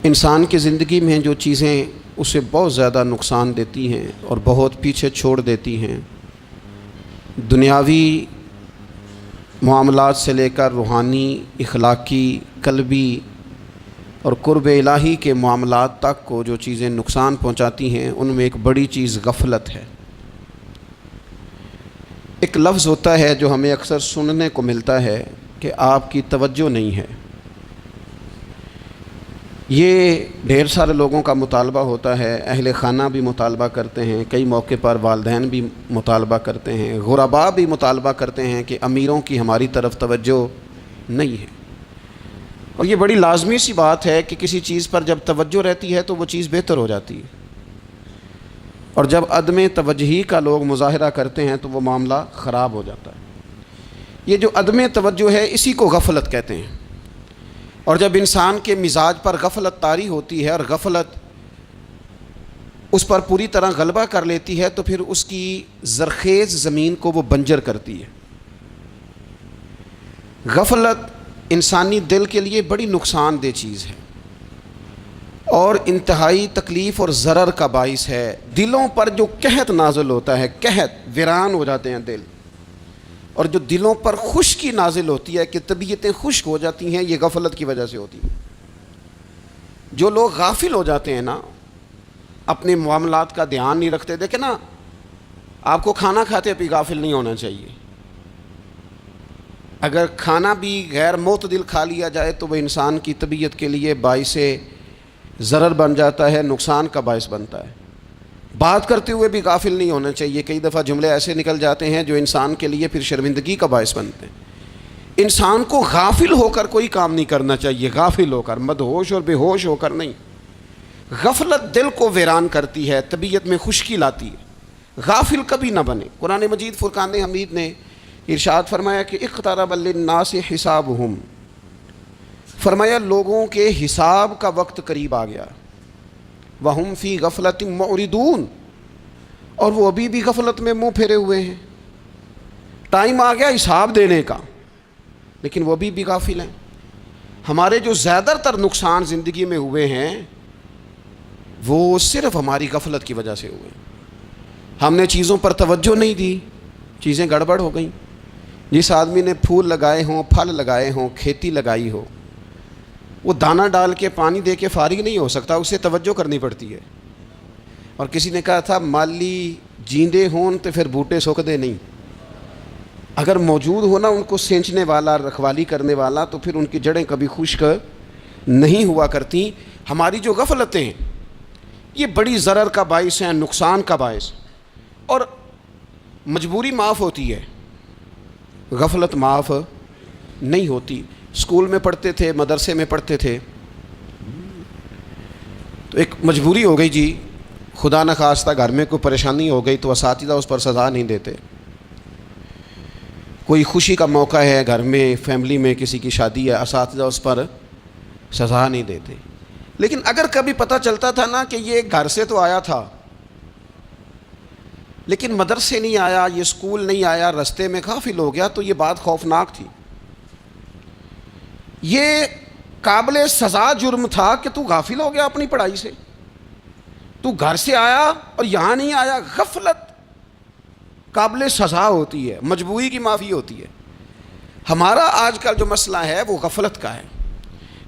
انسان کی زندگی میں جو چیزیں اسے بہت زیادہ نقصان دیتی ہیں اور بہت پیچھے چھوڑ دیتی ہیں، دنیاوی معاملات سے لے کر روحانی، اخلاقی، قلبی اور قرب الہی کے معاملات تک کو جو چیزیں نقصان پہنچاتی ہیں، ان میں ایک بڑی چیز غفلت ہے۔ ایک لفظ ہوتا ہے جو ہمیں اکثر سننے کو ملتا ہے کہ آپ کی توجہ نہیں ہے۔ یہ ڈھیر سارے لوگوں کا مطالبہ ہوتا ہے، اہل خانہ بھی مطالبہ کرتے ہیں، کئی موقع پر والدین بھی مطالبہ کرتے ہیں، غرباء بھی مطالبہ کرتے ہیں کہ امیروں کی ہماری طرف توجہ نہیں ہے۔ اور یہ بڑی لازمی سی بات ہے کہ کسی چیز پر جب توجہ رہتی ہے تو وہ چیز بہتر ہو جاتی ہے، اور جب عدم توجہی کا لوگ مظاہرہ کرتے ہیں تو وہ معاملہ خراب ہو جاتا ہے۔ یہ جو عدم توجہ ہے اسی کو غفلت کہتے ہیں، اور جب انسان کے مزاج پر غفلت طاری ہوتی ہے اور غفلت اس پر پوری طرح غلبہ کر لیتی ہے تو پھر اس کی زرخیز زمین کو وہ بنجر کرتی ہے۔ غفلت انسانی دل کے لیے بڑی نقصان دہ چیز ہے اور انتہائی تکلیف اور ضرر کا باعث ہے۔ دلوں پر جو قحط نازل ہوتا ہے، قحط، ویران ہو جاتے ہیں دل، اور جو دلوں پر خشکی نازل ہوتی ہے کہ طبیعتیں خشک ہو جاتی ہیں، یہ غفلت کی وجہ سے ہوتی ہے۔ جو لوگ غافل ہو جاتے ہیں نا، اپنے معاملات کا دھیان نہیں رکھتے، دیکھیں نا، آپ کو کھانا کھاتے بھی غافل نہیں ہونا چاہیے۔ اگر کھانا بھی غیر معتدل کھا لیا جائے تو وہ انسان کی طبیعت کے لیے باعث ضرر بن جاتا ہے، نقصان کا باعث بنتا ہے۔ بات کرتے ہوئے بھی غافل نہیں ہونا چاہیے، کئی دفعہ جملے ایسے نکل جاتے ہیں جو انسان کے لیے پھر شرمندگی کا باعث بنتے ہیں۔ انسان کو غافل ہو کر کوئی کام نہیں کرنا چاہیے، غافل ہو کر، مدہوش اور بے ہوش ہو کر نہیں۔ غفلت دل کو ویران کرتی ہے، طبیعت میں خشکی لاتی ہے۔ غافل کبھی نہ بنے۔ قرآن مجید فرقان حمید نے ارشاد فرمایا کہ اقترب للناس حسابہم، فرمایا لوگوں کے حساب کا وقت قریب آ گیا۔ وَهُمْ فِي غَفْلَةٍ مُعْرِضُونَ، اور وہ ابھی بھی غفلت میں منہ پھیرے ہوئے ہیں۔ ٹائم آ گیا حساب دینے کا، لیکن وہ ابھی بھی غافل ہیں۔ ہمارے جو زیادہ تر نقصان زندگی میں ہوئے ہیں وہ صرف ہماری غفلت کی وجہ سے ہوئے۔ ہم نے چیزوں پر توجہ نہیں دی، چیزیں گڑبڑ ہو گئیں۔ جس آدمی نے پھول لگائے ہوں، پھل لگائے ہوں، کھیتی لگائی ہو، وہ دانہ ڈال کے پانی دے کے فارغ نہیں ہو سکتا، اسے توجہ کرنی پڑتی ہے۔ اور کسی نے کہا تھا مالی جیندے ہون تو پھر بوٹے سوکھدے نہیں۔ اگر موجود ہونا ان کو سینچنے والا، رکھوالی کرنے والا، تو پھر ان کی جڑیں کبھی خشک نہیں ہوا کرتی۔ ہماری جو غفلتیں ہیں یہ بڑی ضرر کا باعث ہیں، نقصان کا باعث، اور مجبوری معاف ہوتی ہے، غفلت معاف نہیں ہوتی۔ اسکول میں پڑھتے تھے، مدرسے میں پڑھتے تھے، تو ایک مجبوری ہو گئی جی، خدا نخواستہ گھر میں کوئی پریشانی ہو گئی تو اساتذہ اس پر سزا نہیں دیتے۔ کوئی خوشی کا موقع ہے گھر میں، فیملی میں کسی کی شادی ہے، اساتذہ اس پر سزا نہیں دیتے۔ لیکن اگر کبھی پتہ چلتا تھا نا کہ یہ گھر سے تو آیا تھا لیکن مدرسے نہیں آیا، یہ اسکول نہیں آیا، رستے میں غافل ہو گیا، تو یہ بات خوفناک تھی۔ یہ قابل سزا جرم تھا کہ تو غافل ہو گیا اپنی پڑھائی سے، تو گھر سے آیا اور یہاں نہیں آیا۔ غفلت قابل سزا ہوتی ہے، مجبوری کی معافی ہوتی ہے۔ ہمارا آج کل جو مسئلہ ہے وہ غفلت کا ہے۔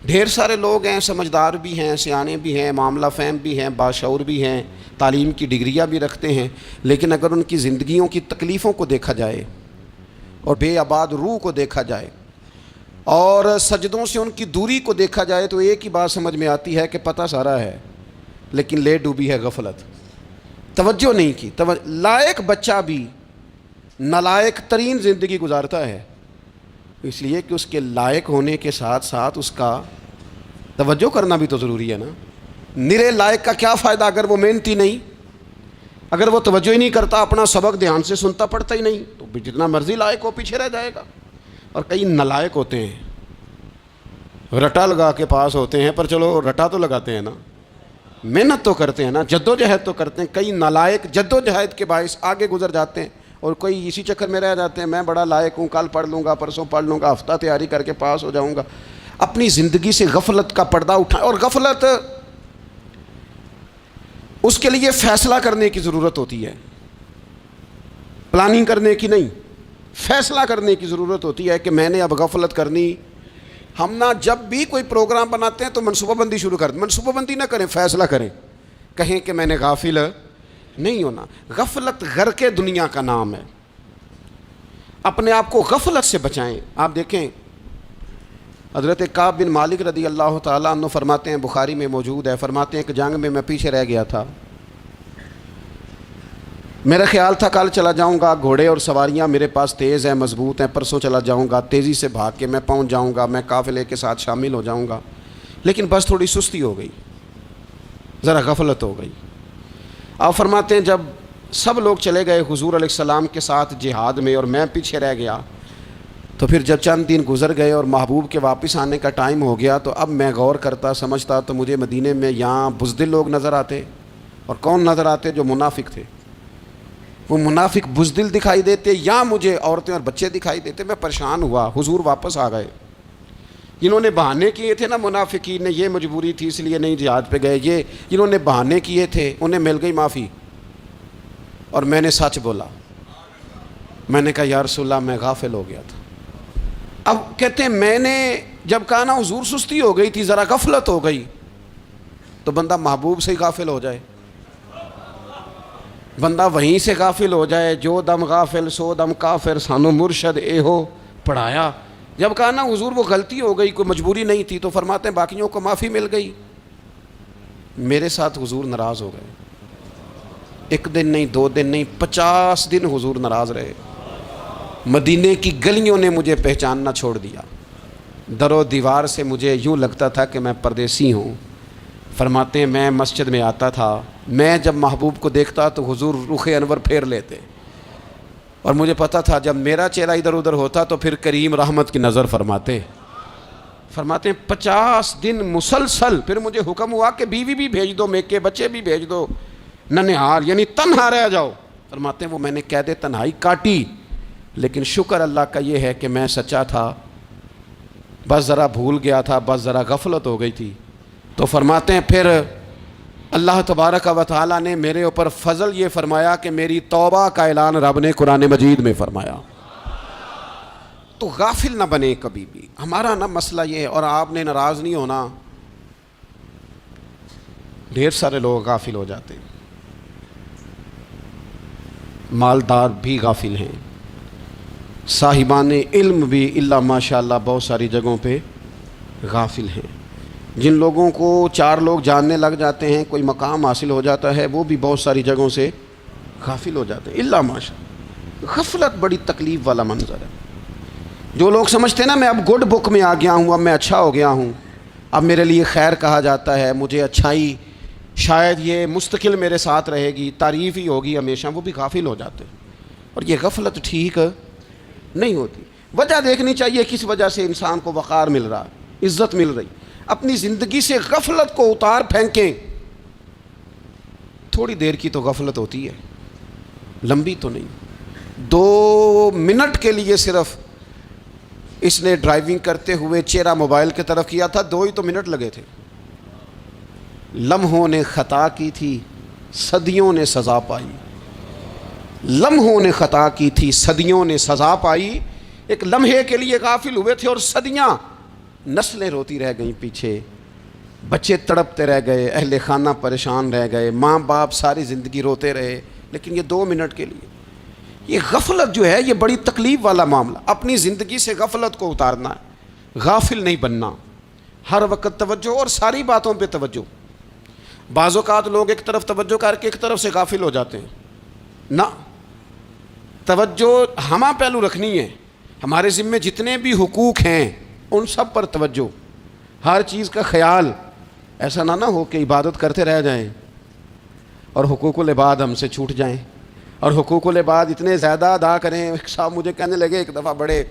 ڈھیر سارے لوگ ہیں، سمجھدار بھی ہیں، سیانے بھی ہیں، معاملہ فہم بھی ہیں، باشعور بھی ہیں، تعلیم کی ڈگریاں بھی رکھتے ہیں، لیکن اگر ان کی زندگیوں کی تکلیفوں کو دیکھا جائے اور بے آباد روح کو دیکھا جائے اور سجدوں سے ان کی دوری کو دیکھا جائے تو ایک ہی بات سمجھ میں آتی ہے کہ پتہ سارا ہے لیکن لے ڈوبی ہے غفلت، توجہ نہیں کی۔ لائق بچہ بھی نالائق ترین زندگی گزارتا ہے، اس لیے کہ اس کے لائق ہونے کے ساتھ ساتھ اس کا توجہ کرنا بھی تو ضروری ہے نا۔ نرے لائق کا کیا فائدہ اگر وہ محنتی نہیں، اگر وہ توجہ ہی نہیں کرتا، اپنا سبق دھیان سے سنتا پڑھتا ہی نہیں، تو جتنا مرضی لائق ہو پیچھے رہ جائے گا۔ اور کئی نالائق ہوتے ہیں، رٹا لگا کے پاس ہوتے ہیں، پر چلو رٹا تو لگاتے ہیں نا، محنت تو کرتے ہیں نا، جد و جہد تو کرتے ہیں۔ کئی نالائق جد و جہد کے باعث آگے گزر جاتے ہیں اور کوئی اسی چکر میں رہ جاتے ہیں، میں بڑا لائق ہوں، کل پڑھ لوں گا، پرسوں پڑھ لوں گا، ہفتہ تیاری کر کے پاس ہو جاؤں گا۔ اپنی زندگی سے غفلت کا پردہ اٹھائیں. اور غفلت اس کے لیے فیصلہ کرنے کی ضرورت ہوتی ہے، پلاننگ کرنے کی نہیں، فیصلہ کرنے کی ضرورت ہوتی ہے کہ میں نے اب غفلت کرنی. ہم نہ جب بھی کوئی پروگرام بناتے ہیں تو منصوبہ بندی شروع کر دیں. منصوبہ بندی نہ کریں، فیصلہ کریں، کہیں کہ میں نے غافل نہیں ہونا. غفلت غرق دنیا کا نام ہے. اپنے آپ کو غفلت سے بچائیں. آپ دیکھیں حضرت کعب بن مالک رضی اللہ تعالیٰ عنہ فرماتے ہیں، بخاری میں موجود ہے، فرماتے ہیں کہ جنگ میں پیچھے رہ گیا تھا. میرا خیال تھا کل چلا جاؤں گا، گھوڑے اور سواریاں میرے پاس تیز ہیں، مضبوط ہیں، پرسوں چلا جاؤں گا، تیزی سے بھاگ کے میں پہنچ جاؤں گا، میں قافلے کے ساتھ شامل ہو جاؤں گا. لیکن بس تھوڑی سستی ہو گئی، ذرا غفلت ہو گئی. آپ فرماتے ہیں جب سب لوگ چلے گئے حضور علیہ السلام کے ساتھ جہاد میں اور میں پیچھے رہ گیا، تو پھر جب چند دن گزر گئے اور محبوب کے واپس آنے کا ٹائم ہو گیا، تو اب میں غور کرتا سمجھتا تو مجھے مدینے میں یہاں بزدل لوگ نظر آتے. اور کون نظر آتے؟ جو منافق تھے. وہ منافق بزدل دکھائی دیتے، یا مجھے عورتیں اور بچے دکھائی دیتے. میں پریشان ہوا. حضور واپس آ گئے. جنہوں نے بہانے کیے تھے نا منافقین نے، یہ مجبوری تھی اس لیے نہیں جہاد پہ گئے، یہ جنہوں نے بہانے کیے تھے انہیں مل گئی معافی. اور میں نے سچ بولا. میں نے کہا یا رسول اللہ میں غافل ہو گیا تھا. اب کہتے ہیں میں نے جب کہا نا حضور سستی ہو گئی تھی، ذرا غفلت ہو گئی، تو بندہ محبوب سے ہی غافل ہو جائے، بندہ وہیں سے غافل ہو جائے. جو دم غافل سو دم کافر، سانو مرشد اے ہو پڑھایا. جب کہا نا حضور وہ غلطی ہو گئی، کوئی مجبوری نہیں تھی، تو فرماتے ہیں باقیوں کو معافی مل گئی، میرے ساتھ حضور ناراض ہو گئے. ایک دن نہیں، 2 دن نہیں، 50 دن حضور ناراض رہے. مدینے کی گلیوں نے مجھے پہچاننا چھوڑ دیا. در و دیوار سے مجھے یوں لگتا تھا کہ میں پردیسی ہوں. فرماتے ہیں میں مسجد میں آتا تھا، میں جب محبوب کو دیکھتا تو حضور رخ انور پھیر لیتے، اور مجھے پتا تھا جب میرا چہرہ ادھر ادھر ہوتا تو پھر کریم رحمت کی نظر فرماتے. فرماتے ہیں 50 دن مسلسل. پھر مجھے حکم ہوا کہ بیوی بھی بھیج دو، میکے بچے بھی بھیج دو، ننھال یعنی تنہا رہ جاؤ. فرماتے ہیں وہ میں نے قید تنہائی کاٹی، لیکن شکر اللہ کا یہ ہے کہ میں سچا تھا، بس ذرا بھول گیا تھا، بس ذرا غفلت ہو گئی تھی. تو فرماتے ہیں پھر اللہ تبارک و تعالیٰ نے میرے اوپر فضل یہ فرمایا کہ میری توبہ کا اعلان رب نے قرآن مجید میں فرمایا. تو غافل نہ بنے کبھی بھی. ہمارا نا مسئلہ یہ ہے، اور آپ نے ناراض نہیں ہونا، ڈھیر سارے لوگ غافل ہو جاتے ہیں، مالدار بھی غافل ہیں، صاحبان علم بھی الا ماشاء اللہ بہت ساری جگہوں پہ غافل ہیں. جن لوگوں کو 4 لوگ جاننے لگ جاتے ہیں، کوئی مقام حاصل ہو جاتا ہے، وہ بھی بہت ساری جگہوں سے غافل ہو جاتے ہیں الا ماشاء اللہ. غفلت بڑی تکلیف والا منظر ہے. جو لوگ سمجھتے ہیں نا میں اب گڈ بک میں آ گیا ہوں، اب میں اچھا ہو گیا ہوں، اب میرے لیے خیر کہا جاتا ہے، مجھے اچھائی شاید یہ مستقل میرے ساتھ رہے گی، تعریف ہی ہوگی ہمیشہ، وہ بھی غافل ہو جاتے ہیں. اور یہ غفلت ٹھیک نہیں ہوتی. وجہ دیکھنی چاہیے کس وجہ سے انسان کو وقار مل رہا، عزت مل رہی. اپنی زندگی سے غفلت کو اتار پھینکیں. تھوڑی دیر کی تو غفلت ہوتی ہے، لمبی تو نہیں. 2 منٹ کے لیے صرف اس نے ڈرائیونگ کرتے ہوئے چہرہ موبائل کی طرف کیا تھا، 2 ہی تو منٹ لگے تھے. لمحوں نے خطا کی تھی، صدیوں نے سزا پائی. لمحوں نے خطا کی تھی، صدیوں نے سزا پائی. ایک لمحے کے لیے غافل ہوئے تھے اور صدیاں، نسلیں روتی رہ گئیں پیچھے، بچے تڑپتے رہ گئے، اہل خانہ پریشان رہ گئے، ماں باپ ساری زندگی روتے رہے. لیکن یہ 2 منٹ کے لیے یہ غفلت جو ہے یہ بڑی تکلیف والا معاملہ. اپنی زندگی سے غفلت کو اتارنا ہے، غافل نہیں بننا. ہر وقت توجہ اور ساری باتوں پہ توجہ. بعض اوقات لوگ ایک طرف توجہ کر کے ایک طرف سے غافل ہو جاتے ہیں. نہ، توجہ ہمہ پہلو رکھنی ہے. ہمارے ذمے جتنے بھی حقوق ہیں ان سب پر توجہ، ہر چیز کا خیال. ایسا نہ ہو کہ عبادت کرتے رہ جائیں اور حقوق العباد ہم سے چھوٹ جائیں، اور حقوق العباد اتنے زیادہ ادا کریں. ایک صاحب مجھے کہنے لگے ایک دفعہ بڑے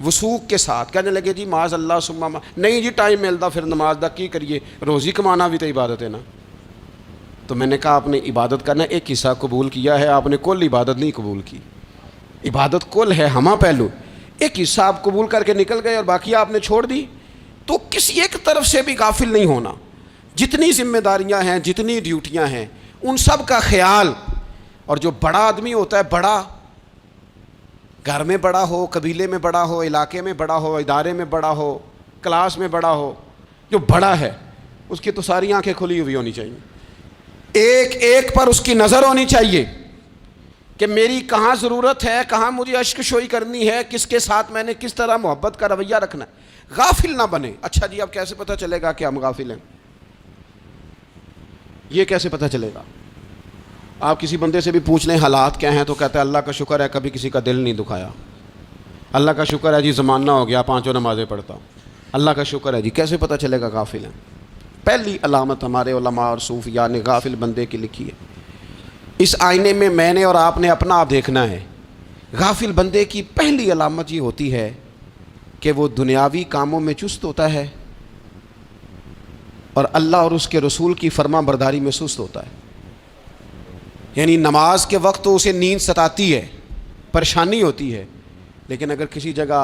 وثوق کے ساتھ کہنے لگے جی معاذ اللہ ثم نہیں جی ٹائم ملتا پھر نماز دا کی کریے، روزی کمانا بھی تو عبادت ہے نا. تو میں نے کہا آپ نے عبادت کرنا ایک حصہ قبول کیا ہے، آپ نے کل عبادت نہیں قبول کی. عبادت کل ہے، ہمہ پہلو. ایک حصہ آپ قبول کر کے نکل گئے اور باقی آپ نے چھوڑ دی. تو کسی ایک طرف سے بھی غافل نہیں ہونا. جتنی ذمہ داریاں ہیں، جتنی ڈیوٹیاں ہیں، ان سب کا خیال. اور جو بڑا آدمی ہوتا ہے، بڑا گھر میں بڑا ہو، قبیلے میں بڑا ہو، علاقے میں بڑا ہو، ادارے میں بڑا ہو، کلاس میں بڑا ہو، جو بڑا ہے اس کی تو ساری آنکھیں کھلی ہوئی ہونی چاہیے. ایک ایک پر اس کی نظر ہونی چاہیے کہ میری کہاں ضرورت ہے، کہاں مجھے اشک شوئی کرنی ہے، کس کے ساتھ میں نے کس طرح محبت کا رویہ رکھنا ہے. غافل نہ بنے. اچھا جی، اب کیسے پتہ چلے گا کہ ہم غافل ہیں؟ یہ کیسے پتہ چلے گا؟ آپ کسی بندے سے بھی پوچھ لیں حالات کیا ہیں تو کہتا ہے اللہ کا شکر ہے کبھی کسی کا دل نہیں دکھایا، اللہ کا شکر ہے جی زمانہ ہو گیا 5 نمازیں پڑھتا ہوں، اللہ کا شکر ہے جی. کیسے پتہ چلے گا غافل ہیں؟ پہلی علامت ہمارے علماء اور صوفیاء نے غافل بندے کی لکھی ہے. اس آئینے میں نے اور آپ نے اپنا آپ دیکھنا ہے. غافل بندے کی پہلی علامت یہ ہوتی ہے کہ وہ دنیاوی کاموں میں چست ہوتا ہے اور اللہ اور اس کے رسول کی فرما برداری میں سست ہوتا ہے. یعنی نماز کے وقت تو اسے نیند ستاتی ہے، پریشانی ہوتی ہے، لیکن اگر کسی جگہ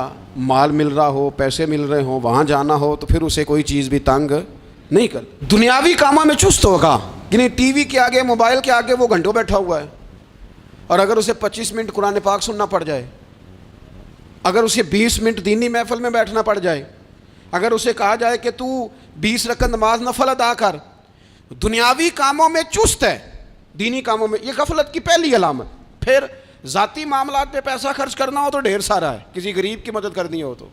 مال مل رہا ہو، پیسے مل رہے ہوں، وہاں جانا ہو تو پھر اسے کوئی چیز بھی تنگ نہیں کر. دنیاوی کاموں میں چست ہوگا، یعنی ٹی وی کے آگے، موبائل کے آگے وہ گھنٹوں بیٹھا ہوا ہے. اور اگر اسے 25 منٹ قرآن پاک سننا پڑ جائے، اگر اسے 20 منٹ دینی محفل میں بیٹھنا پڑ جائے، اگر اسے کہا جائے کہ تو 20 رکعت نماز نفل ادا کر، دنیاوی کاموں میں چست ہے، دینی کاموں میں، یہ غفلت کی پہلی علامت. پھر ذاتی معاملات پہ پیسہ خرچ کرنا ہو تو ڈھیر سارا ہے، کسی غریب کی مدد کرنی ہو تو.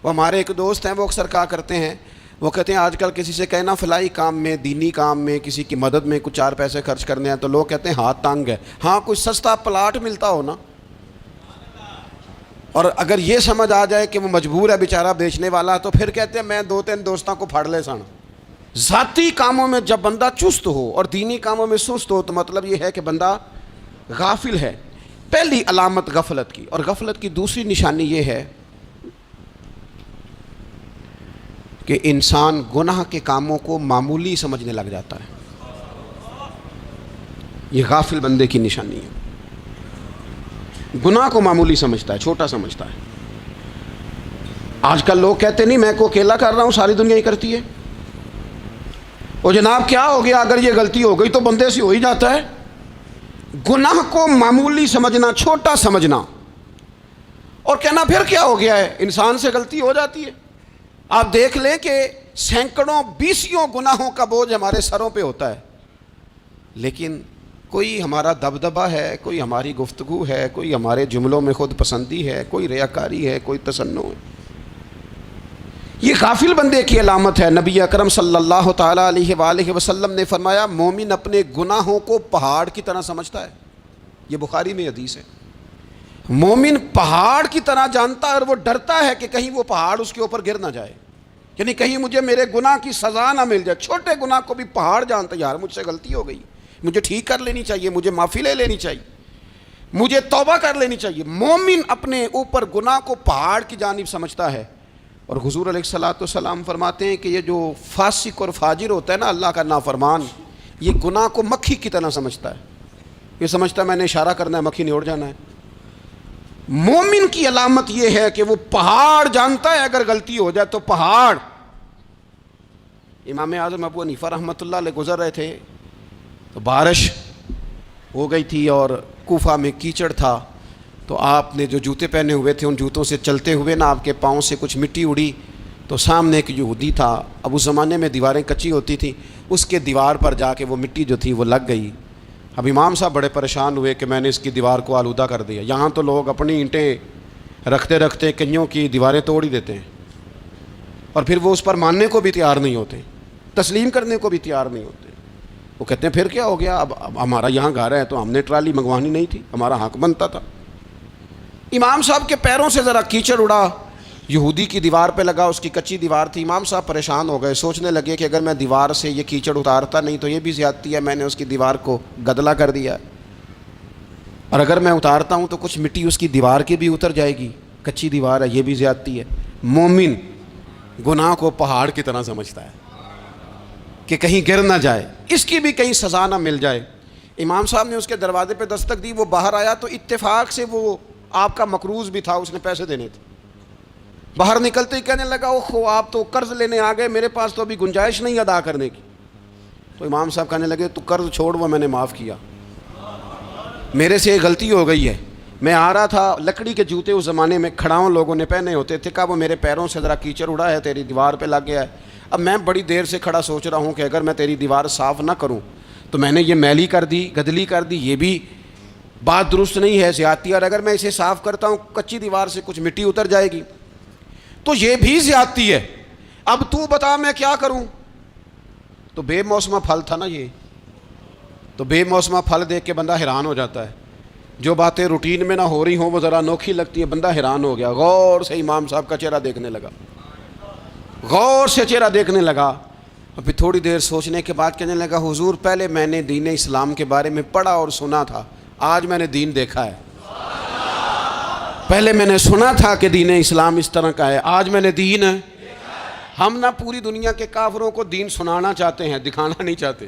وہ ہمارے ایک دوست ہیں، وہ اکثر کہا کرتے ہیں، وہ کہتے ہیں آج کل کسی سے کہنا فلائی کام میں، دینی کام میں، کسی کی مدد میں کچھ 4 پیسے خرچ کرنے ہیں تو لوگ کہتے ہیں ہاتھ تانگ ہے. ہاں کوئی سستا پلاٹ ملتا ہو نا، اور اگر یہ سمجھ آ جائے کہ وہ مجبور ہے بیچارہ بیچنے والا، تو پھر کہتے ہیں میں 2-3 دوستوں کو پھاڑ لے سن. ذاتی کاموں میں جب بندہ چست ہو اور دینی کاموں میں سست ہو تو مطلب یہ ہے کہ بندہ غافل ہے. پہلی علامت غفلت کی. اور غفلت کی دوسری نشانی یہ ہے کہ انسان گناہ کے کاموں کو معمولی سمجھنے لگ جاتا ہے. یہ غافل بندے کی نشانی ہے. گناہ کو معمولی سمجھتا ہے، چھوٹا سمجھتا ہے. آج کل لوگ کہتے نہیں میں کو اکیلا کر رہا ہوں، ساری دنیا ہی کرتی ہے. اور جناب کیا ہو گیا، اگر یہ غلطی ہو گئی تو بندے سے ہو ہی جاتا ہے. گناہ کو معمولی سمجھنا، چھوٹا سمجھنا، اور کہنا پھر کیا ہو گیا ہے، انسان سے غلطی ہو جاتی ہے. آپ دیکھ لیں کہ سینکڑوں بیسیوں گناہوں کا بوجھ ہمارے سروں پہ ہوتا ہے، لیکن کوئی ہمارا دبدبہ ہے، کوئی ہماری گفتگو ہے، کوئی ہمارے جملوں میں خود پسندی ہے، کوئی ریاکاری ہے، کوئی تصنع ہے. یہ غافل بندے کی علامت ہے. نبی اکرم صلی اللہ تعالیٰ علیہ وآلہ وسلم نے فرمایا مومن اپنے گناہوں کو پہاڑ کی طرح سمجھتا ہے. یہ بخاری میں حدیث ہے. مومن پہاڑ کی طرح جانتا ہے اور وہ ڈرتا ہے کہ کہیں وہ پہاڑ اس کے اوپر گر نہ جائے، یعنی کہیں مجھے میرے گناہ کی سزا نہ مل جائے. چھوٹے گناہ کو بھی پہاڑ جانتا ہے، یار مجھ سے غلطی ہو گئی، مجھے ٹھیک کر لینی چاہیے، مجھے معافی لے لینی چاہیے، مجھے توبہ کر لینی چاہیے. مومن اپنے اوپر گناہ کو پہاڑ کی جانب سمجھتا ہے. اور حضور علیہ الصلوۃ والسلام فرماتے ہیں کہ یہ جو فاسق اور فاجر ہوتا ہے نا، اللہ کا نافرمان، یہ گناہ کو مکھی کی طرح سمجھتا ہے. یہ سمجھتا ہے میں نے اشارہ کرنا ہے، مکھی نے اڑ جانا ہے. مومن کی علامت یہ ہے کہ وہ پہاڑ جانتا ہے، اگر غلطی ہو جائے تو پہاڑ. امام اعظم ابو حنیفہ رحمۃ اللہ علیہ گزر رہے تھے تو بارش ہو گئی تھی اور کوفہ میں کیچڑ تھا، تو آپ نے جو جوتے پہنے ہوئے تھے ان جوتوں سے چلتے ہوئے نا آپ کے پاؤں سے کچھ مٹی اڑی، تو سامنے ایک یہودی تھا. اب اس زمانے میں دیواریں کچی ہوتی تھیں، اس کے دیوار پر جا کے وہ مٹی جو تھی وہ لگ گئی. اب امام صاحب بڑے پریشان ہوئے کہ میں نے اس کی دیوار کو آلودہ کر دیا. یہاں تو لوگ اپنی اینٹیں رکھتے رکھتے کئیوں کی دیواریں توڑ ہی دیتے ہیں، اور پھر وہ اس پر ماننے کو بھی تیار نہیں ہوتے، تسلیم کرنے کو بھی تیار نہیں ہوتے. وہ کہتے ہیں پھر کیا ہو گیا، اب ہمارا یہاں گھر ہے تو ہم نے ٹرالی منگوانی نہیں تھی، ہمارا حق بنتا تھا. امام صاحب کے پیروں سے ذرا کیچڑ اڑا، یہودی کی دیوار پہ لگا، اس کی کچی دیوار تھی. امام صاحب پریشان ہو گئے، سوچنے لگے کہ اگر میں دیوار سے یہ کیچڑ اتارتا نہیں تو یہ بھی زیادتی ہے، میں نے اس کی دیوار کو گدلا کر دیا، اور اگر میں اتارتا ہوں تو کچھ مٹی اس کی دیوار کی بھی اتر جائے گی، کچی دیوار ہے، یہ بھی زیادتی ہے. مومن گناہ کو پہاڑ کی طرح سمجھتا ہے کہ کہیں گر نہ جائے، اس کی بھی کہیں سزا نہ مل جائے. امام صاحب نے اس کے دروازے پہ دستک دی، وہ باہر آیا تو اتفاق سے وہ آپ کا مقروض بھی تھا، اس نے پیسے دینے تھے. باہر نکلتے ہی کہنے لگا اوہ آپ تو قرض لینے آ گئے، میرے پاس تو ابھی گنجائش نہیں ادا کرنے کی۔ تو امام صاحب کہنے لگے تو قرض چھوڑ، وہ میں نے معاف کیا، میرے سے یہ غلطی ہو گئی ہے، میں آ رہا تھا، لکڑی کے جوتے اس زمانے میں کھڑاؤں لوگوں نے پہنے ہوتے تھے، کہا وہ میرے پیروں سے ذرا کیچڑ اڑا ہے، تیری دیوار پہ لگ گیا ہے، اب میں بڑی دیر سے کھڑا سوچ رہا ہوں کہ اگر میں تیری دیوار صاف نہ کروں تو میں نے یہ میلی کر دی، گدلی کر دی، یہ بھی بات درست نہیں ہے، زیادتی، اور اگر میں اسے صاف کرتا ہوں کچی دیوار سے کچھ مٹی اتر جائے گی تو یہ بھی زیادتی ہے، اب تو بتا میں کیا کروں۔ تو بے موسمہ پھل تھا نا یہ، تو بے موسمہ پھل دیکھ کے بندہ حیران ہو جاتا ہے، جو باتیں روٹین میں نہ ہو رہی ہوں وہ ذرا انوکھی لگتی ہے، بندہ حیران ہو گیا، غور سے امام صاحب کا چہرہ دیکھنے لگا، غور سے چہرہ دیکھنے لگا، اور پھر تھوڑی دیر سوچنے کے بعد کہنے لگا حضور پہلے میں نے دین اسلام کے بارے میں پڑھا اور سنا تھا، آج میں نے دین دیکھا ہے، پہلے میں نے سنا تھا کہ دین اسلام اس طرح کا ہے، آج میں نے دین ہے۔ ہم نہ پوری دنیا کے کافروں کو دین سنانا چاہتے ہیں، دکھانا نہیں چاہتے،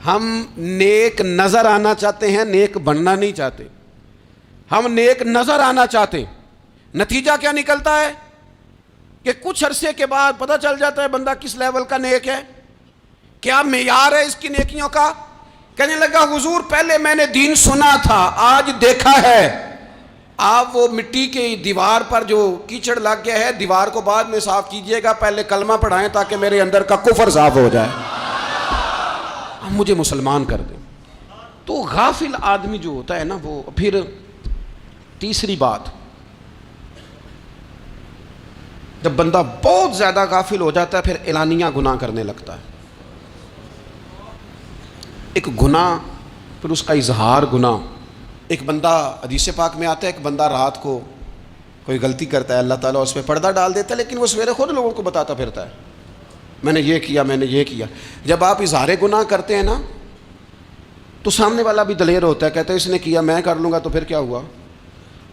ہم نیک نظر آنا چاہتے ہیں، نیک بننا نہیں چاہتے، ہم نیک نظر آنا چاہتے ہیں۔ نتیجہ کیا نکلتا ہے کہ کچھ عرصے کے بعد پتہ چل جاتا ہے بندہ کس لیول کا نیک ہے، کیا معیار ہے اس کی نیکیوں کا۔ کہنے لگا حضور پہلے میں نے دین سنا تھا، آج دیکھا ہے، آپ وہ مٹی کی دیوار پر جو کیچڑ لگ گیا ہے دیوار کو بعد میں صاف کیجئے گا، پہلے کلمہ پڑھائیں تاکہ میرے اندر کا کفر صاف ہو جائے، اب مجھے مسلمان کر دیں۔ تو غافل آدمی جو ہوتا ہے نا وہ پھر تیسری بات، جب بندہ بہت زیادہ غافل ہو جاتا ہے پھر اعلانیہ گناہ کرنے لگتا ہے، ایک گناہ پھر اس کا اظہار گناہ۔ ایک بندہ حدیث پاک میں آتا ہے، ایک بندہ رات کو کوئی غلطی کرتا ہے، اللہ تعالیٰ اس پہ پردہ ڈال دیتا ہے، لیکن وہ سویرے خود لوگوں کو بتاتا پھرتا ہے میں نے یہ کیا، میں نے یہ کیا۔ جب آپ اظہار گناہ کرتے ہیں نا تو سامنے والا بھی دلیر ہوتا ہے، کہتا ہے اس نے کیا میں کر لوں گا تو پھر کیا ہوا۔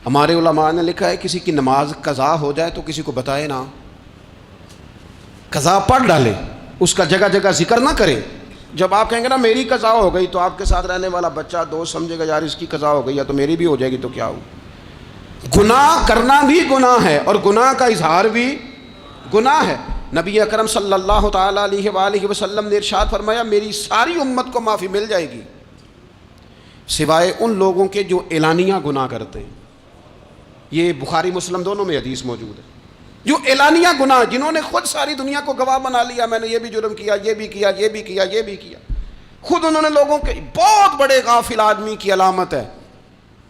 ہمارے علماء نے لکھا ہے کسی کی نماز قضا ہو جائے تو کسی کو بتائے نہ، قضا پڑھ ڈالے، اس کا جگہ جگہ ذکر نہ کرے۔ جب آپ کہیں گے نا میری قضا ہو گئی تو آپ کے ساتھ رہنے والا بچہ دوست سمجھے گا یار اس کی قضا ہو گئی یا تو میری بھی ہو جائے گی تو کیا ہو۔ گناہ کرنا بھی گناہ ہے اور گناہ کا اظہار بھی گناہ ہے۔ نبی اکرم صلی اللہ تعالیٰ علیہ وآلہ وسلم نے ارشاد فرمایا میری ساری امت کو معافی مل جائے گی سوائے ان لوگوں کے جو اعلانیہ گناہ کرتے ہیں۔ یہ بخاری مسلم دونوں میں حدیث موجود ہے، جو اعلانیہ گناہ، جنہوں نے خود ساری دنیا کو گواہ بنا لیا میں نے یہ بھی جرم کیا، یہ بھی کیا، یہ بھی کیا، یہ بھی کیا، خود انہوں نے لوگوں کے، بہت بڑے غافل آدمی کی علامت ہے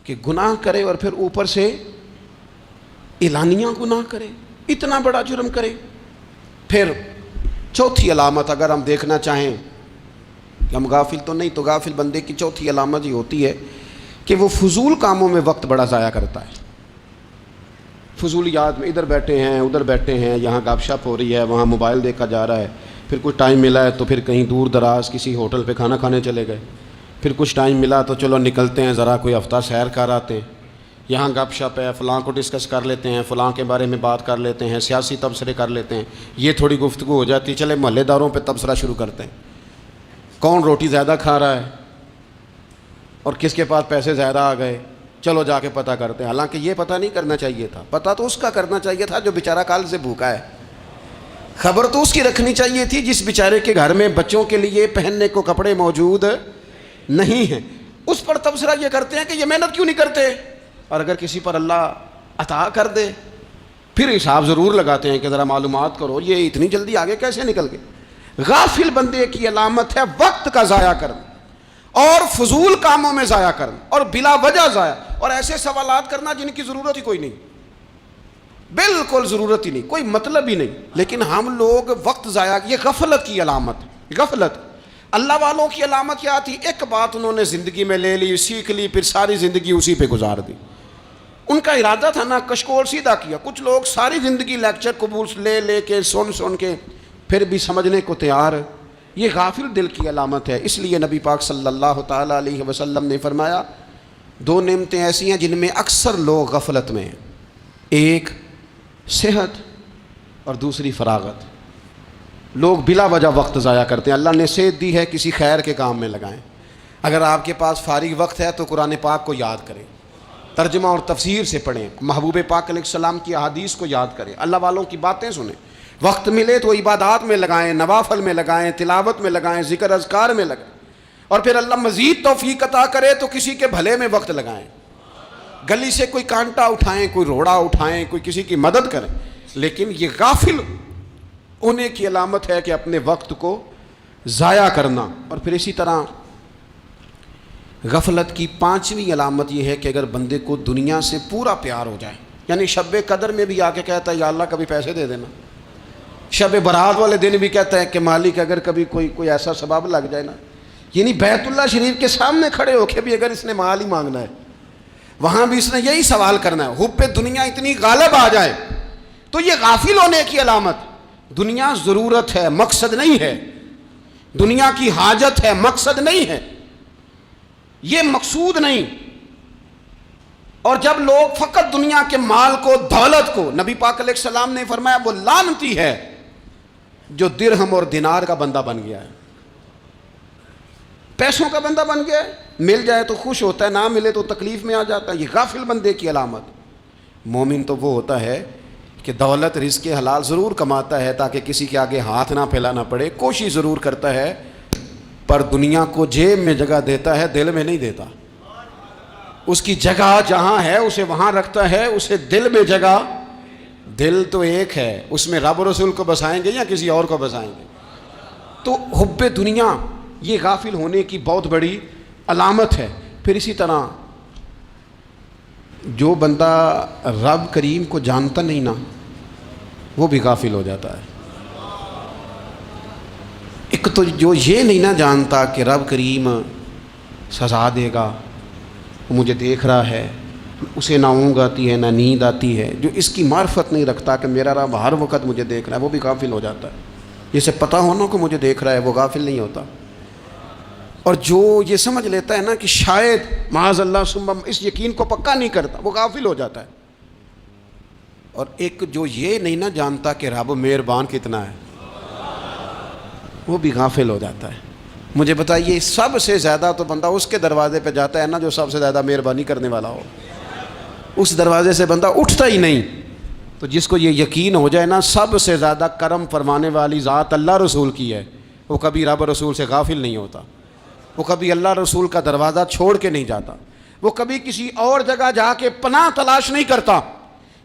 کہ گناہ کرے اور پھر اوپر سے اعلانیہ گناہ کرے، اتنا بڑا جرم کرے۔ پھر چوتھی علامت اگر ہم دیکھنا چاہیں کہ ہم غافل تو نہیں، تو غافل بندے کی چوتھی علامت یہ ہوتی ہے کہ وہ فضول کاموں میں وقت بڑا ضائع کرتا ہے۔ فضولیات میں ادھر بیٹھے ہیں ادھر بیٹھے ہیں، یہاں گپ شپ ہو رہی ہے، وہاں موبائل دیکھا جا رہا ہے، پھر کچھ ٹائم ملا ہے تو پھر کہیں دور دراز کسی ہوٹل پہ کھانا کھانے چلے گئے، پھر کچھ ٹائم ملا تو چلو نکلتے ہیں ذرا کوئی ہفتہ سیر کر آتے ہیں، یہاں گپ شپ ہے، فلاں کو ڈسکس کر لیتے ہیں، فلاں کے بارے میں بات کر لیتے ہیں، سیاسی تبصرے کر لیتے ہیں، یہ تھوڑی گفتگو ہو جاتی ہے، چلے محلے داروں پہ تبصرہ شروع کرتے ہیں، کون روٹی زیادہ کھا رہا ہے اور کس کے پاس پیسے زیادہ آ گئے، چلو جا کے پتہ کرتے ہیں۔ حالانکہ یہ پتہ نہیں کرنا چاہیے تھا، پتہ تو اس کا کرنا چاہیے تھا جو بیچارہ کال سے بھوکا ہے، خبر تو اس کی رکھنی چاہیے تھی جس بیچارے کے گھر میں بچوں کے لیے پہننے کو کپڑے موجود نہیں ہیں، اس پر تبصرہ یہ کرتے ہیں کہ یہ محنت کیوں نہیں کرتے، اور اگر کسی پر اللہ عطا کر دے پھر حساب ضرور لگاتے ہیں کہ ذرا معلومات کرو یہ اتنی جلدی آگے کیسے نکل گئے۔ غافل بندے کی علامت ہے وقت کا ضائع کرنا اور فضول کاموں میں ضائع کرنا اور بلا وجہ ضائع، اور ایسے سوالات کرنا جن کی ضرورت ہی کوئی نہیں، بالکل ضرورت ہی نہیں، کوئی مطلب ہی نہیں، لیکن ہم لوگ وقت ضائع، یہ غفلت کی علامت، غفلت۔ اللہ والوں کی علامت کیا تھی؟ ایک بات انہوں نے زندگی میں لے لی، سیکھ لی، پھر ساری زندگی اسی پہ گزار دی۔ ان کا ارادہ تھا نا کشکول سیدھا کیا۔ کچھ لوگ ساری زندگی لیکچر قبول لے لے کے سن کے پھر بھی سمجھنے کو تیار، یہ غافل دل کی علامت ہے۔ اس لیے نبی پاک صلی اللہ تعالیٰ علیہ وسلم نے فرمایا دو نعمتیں ایسی ہیں جن میں اکثر لوگ غفلت میں ہیں، ایک صحت اور دوسری فراغت۔ لوگ بلا وجہ وقت ضائع کرتے ہیں۔ اللہ نے صحت دی ہے، کسی خیر کے کام میں لگائیں۔ اگر آپ کے پاس فارغ وقت ہے تو قرآن پاک کو یاد کریں، ترجمہ اور تفسیر سے پڑھیں، محبوب پاک علیہ السلام کی احادیث کو یاد کریں، اللہ والوں کی باتیں سنیں، وقت ملے تو عبادات میں لگائیں، نوافل میں لگائیں، تلاوت میں لگائیں، ذکر اذکار میں لگائیں، اور پھر اللہ مزید توفیق عطا کرے تو کسی کے بھلے میں وقت لگائیں، گلی سے کوئی کانٹا اٹھائیں، کوئی روڑا اٹھائیں، کوئی کسی کی مدد کریں۔ لیکن یہ غافل ہونے کی علامت ہے کہ اپنے وقت کو ضائع کرنا۔ اور پھر اسی طرح غفلت کی پانچویں علامت یہ ہے کہ اگر بندے کو دنیا سے پورا پیار ہو جائے، یعنی شب قدر میں بھی آ کے کہتا ہے یا اللہ کبھی پیسے دے دینا، شب برات والے دن بھی کہتا ہے کہ مالک اگر کبھی کوئی ایسا سبب لگ جائے نا، یعنی بیت اللہ شریف کے سامنے کھڑے ہو کے بھی اگر اس نے مال ہی مانگنا ہے، وہاں بھی اس نے یہی سوال کرنا ہے، حب دنیا اتنی غالب آ جائے، تو یہ غافل ہونے کی علامت۔ دنیا ضرورت ہے، مقصد نہیں ہے، دنیا کی حاجت ہے، مقصد نہیں ہے، یہ مقصود نہیں۔ اور جب لوگ فقط دنیا کے مال کو، دولت کو، نبی پاک علیہ السلام نے فرمایا وہ لعنتی ہے جو درہم اور دینار کا بندہ بن گیا ہے، پیسوں کا بندہ بن گیا ہے، مل جائے تو خوش ہوتا ہے، نہ ملے تو تکلیف میں آ جاتا ہے۔ یہ غافل بندے کی علامت۔ مومن تو وہ ہوتا ہے کہ دولت رزق حلال ضرور کماتا ہے تاکہ کسی کے آگے ہاتھ نہ پھیلانا پڑے، کوشش ضرور کرتا ہے، پر دنیا کو جیب میں جگہ دیتا ہے، دل میں نہیں دیتا۔ اس کی جگہ جہاں ہے اسے وہاں رکھتا ہے، اسے دل میں جگہ، دل تو ایک ہے، اس میں رب رسول کو بسائیں گے یا کسی اور کو بسائیں گے؟ تو حب دنیا یہ غافل ہونے کی بہت بڑی علامت ہے۔ پھر اسی طرح جو بندہ رب کریم کو جانتا نہیں نا، وہ بھی غافل ہو جاتا ہے۔ ایک تو جو یہ نہیں نہ جانتا کہ رب کریم سزا دے گا، وہ مجھے دیکھ رہا ہے، اسے نہ اونگ آتی ہے نہ نیند آتی ہے، جو اس کی معرفت نہیں رکھتا کہ میرا رب ہر وقت مجھے دیکھ رہا ہے، وہ بھی غافل ہو جاتا ہے۔ جسے پتہ ہونا کہ مجھے دیکھ رہا ہے وہ غافل نہیں ہوتا۔ اور جو یہ سمجھ لیتا ہے نا کہ شاید معاذ اللہ ثم، اس یقین کو پکا نہیں کرتا، وہ غافل ہو جاتا ہے۔ اور ایک جو یہ نہیں نہ جانتا کہ رب مہربان کتنا ہے، وہ بھی غافل ہو جاتا ہے۔ مجھے بتائیے سب سے زیادہ تو بندہ اس کے دروازے پہ جاتا ہے نا جو سب سے زیادہ مہربانی کرنے والا ہو، اس دروازے سے بندہ اٹھتا ہی نہیں۔ تو جس کو یہ یقین ہو جائے نا سب سے زیادہ کرم فرمانے والی ذات اللہ رسول کی ہے، وہ کبھی رب رسول سے غافل نہیں ہوتا، وہ کبھی اللہ رسول کا دروازہ چھوڑ کے نہیں جاتا، وہ کبھی کسی اور جگہ جا کے پناہ تلاش نہیں کرتا۔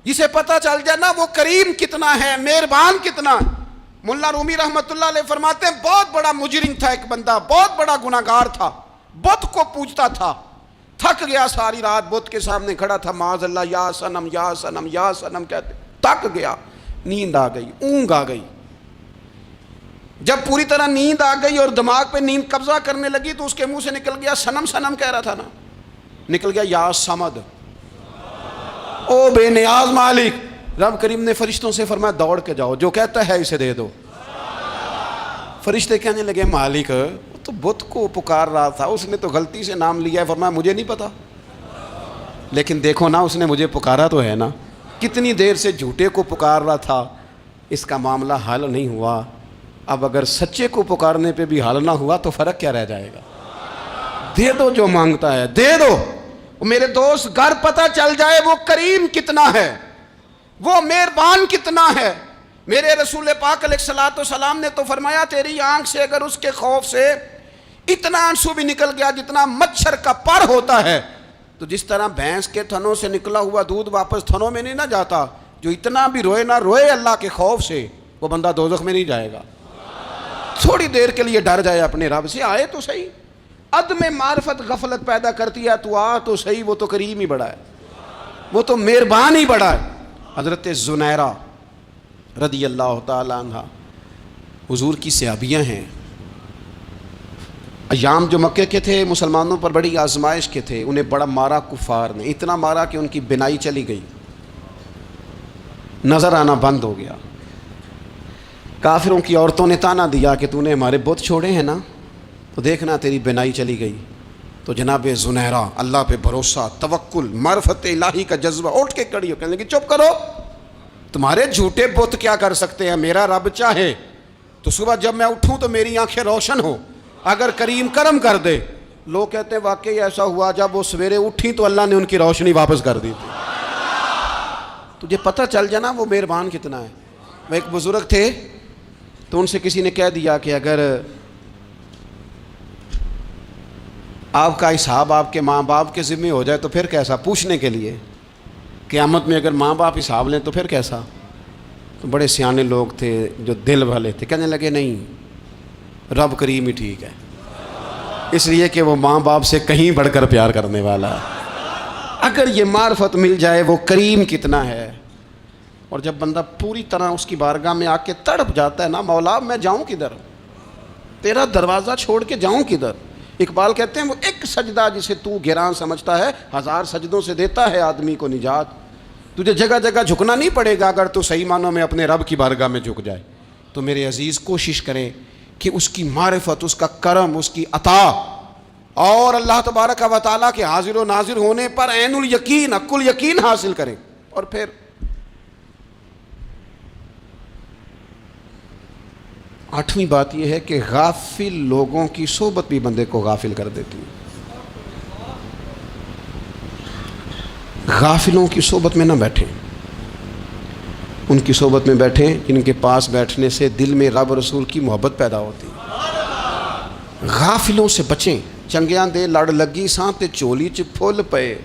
جسے پتہ چل جائے نا وہ کریم کتنا ہے، مہربان کتنا ہے۔ ملا رومی رحمۃ اللہ علیہ فرماتے ہیں بہت بڑا مجرم تھا ایک بندہ، بہت بڑا گناہگار تھا، بت کو پوجتا تھا، تھک گیا، ساری رات بت کے سامنے کھڑا تھا، معاذ اللہ یا صنم یا صنم یا صنم کہتے، تھک گیا، نیند آ گئی، اونگ آ گئی۔ جب پوری طرح نیند آ گئی اور دماغ پہ نیند قبضہ کرنے لگی تو اس کے منہ سے نکل گیا، صنم صنم کہہ رہا تھا نا، نکل گیا یا صمد، او بے نیاز مالک۔ رب کریم نے فرشتوں سے فرمایا دوڑ کے جاؤ، جو کہتا ہے اسے دے دو۔ فرشتے کہنے لگے مالک تو بت کو پکار رہا تھا، اس نے تو غلطی سے نام لیا ہے، فرمایا مجھے نہیں پتا، لیکن دیکھو نا اس نے مجھے پکارا تو ہے نا، کتنی دیر سے جھوٹے کو پکار رہا تھا، اس کا معاملہ حل نہیں ہوا، اب اگر سچے کو پکارنے پہ بھی حل نہ ہوا تو فرق کیا رہ جائے گا؟ دے دو جو مانگتا ہے، دے دو۔ میرے دوست گھر پتہ چل جائے وہ کریم کتنا ہے، وہ مہربان کتنا ہے۔ میرے رسول پاک علیہ الصلوۃ والسلام نے تو فرمایا تیری آنکھ سے اگر اس کے خوف سے اتنا آنسو بھی نکل گیا جتنا مچھر کا پر ہوتا ہے، تو جس طرح بھینس کے تھنوں سے نکلا ہوا دودھ واپس تھنوں میں نہیں نہ جاتا، جو اتنا بھی روئے نہ روئے اللہ کے خوف سے، وہ بندہ دوزخ میں نہیں جائے گا۔ تھوڑی دیر کے لیے ڈر جائے اپنے رب سے، آئے تو صحیح۔ عدم معرفت غفلت پیدا کرتی ہے، تو آ تو صحیح، وہ تو کریم ہی بڑا ہے، وہ تو مہربان ہی بڑا ہے۔ حضرت زنیرہ رضی اللہ تعالی عنہ حضور کی صحابیاں ہیں، ایام جو مکے کے تھے مسلمانوں پر بڑی آزمائش کے تھے، انہیں بڑا مارا کفار نے، اتنا مارا کہ ان کی بینائی چلی گئی، نظر آنا بند ہو گیا۔ کافروں کی عورتوں نے تانا دیا کہ تو نے ہمارے بت چھوڑے ہیں نا، تو دیکھنا تیری بینائی چلی گئی۔ تو جناب زنیرہ اللہ پہ بھروسہ، توکل، معرفت الہی کا جذبہ، اٹھ کے کھڑی ہو کہنے لگی چپ کرو، تمہارے جھوٹے بت کیا کر سکتے ہیں، میرا رب چاہے تو صبح جب میں اٹھوں تو میری آنکھیں روشن ہو، اگر کریم کرم کر دے لوگ کہتے ہیں واقعی ایسا ہوا جب وہ سویرے اٹھی تو اللہ نے ان کی روشنی واپس کر دی تھی. تجھے پتہ چل جانا وہ مہربان کتنا ہے. وہ ایک بزرگ تھے تو ان سے کسی نے کہہ دیا کہ اگر آپ کا حساب آپ کے ماں باپ کے ذمہ ہو جائے تو پھر کیسا, پوچھنے کے لیے قیامت میں اگر ماں باپ حساب لیں تو پھر کیسا. تو بڑے سیانے لوگ تھے جو دل والے تھے, کہنے لگے نہیں, رب کریم ہی ٹھیک ہے, اس لیے کہ وہ ماں باپ سے کہیں بڑھ کر پیار کرنے والا ہے. اگر یہ معرفت مل جائے وہ کریم کتنا ہے. اور جب بندہ پوری طرح اس کی بارگاہ میں آ کے تڑپ جاتا ہے نا, مولا میں جاؤں کدھر, تیرا دروازہ چھوڑ کے جاؤں کدھر. اقبال کہتے ہیں وہ ایک سجدہ جسے تو گراں سمجھتا ہے 1000 سجدوں سے دیتا ہے آدمی کو نجات. تجھے جگہ جگہ جھکنا نہیں پڑے گا اگر تو صحیح معنوں میں اپنے رب کی بارگاہ میں جھک جائے. تو میرے عزیز کوشش کریں کہ اس کی معرفت, اس کا کرم, اس کی عطا اور اللہ تبارک و تعالیٰ کے حاضر و ناظر ہونے پر عین الیقین, حق الیقین حاصل کریں. اور پھر آٹھویں بات یہ ہے کہ غافل لوگوں کی صحبت بھی بندے کو غافل کر دیتی ہے. غافلوں کی صحبت میں نہ بیٹھیں, ان کی صحبت میں بیٹھیں جن کے پاس بیٹھنے سے دل میں رب رسول کی محبت پیدا ہوتی ہے. غافلوں سے بچیں. چنگیاں دے لڑ لگی ساں تے چولی چ پھل پئے,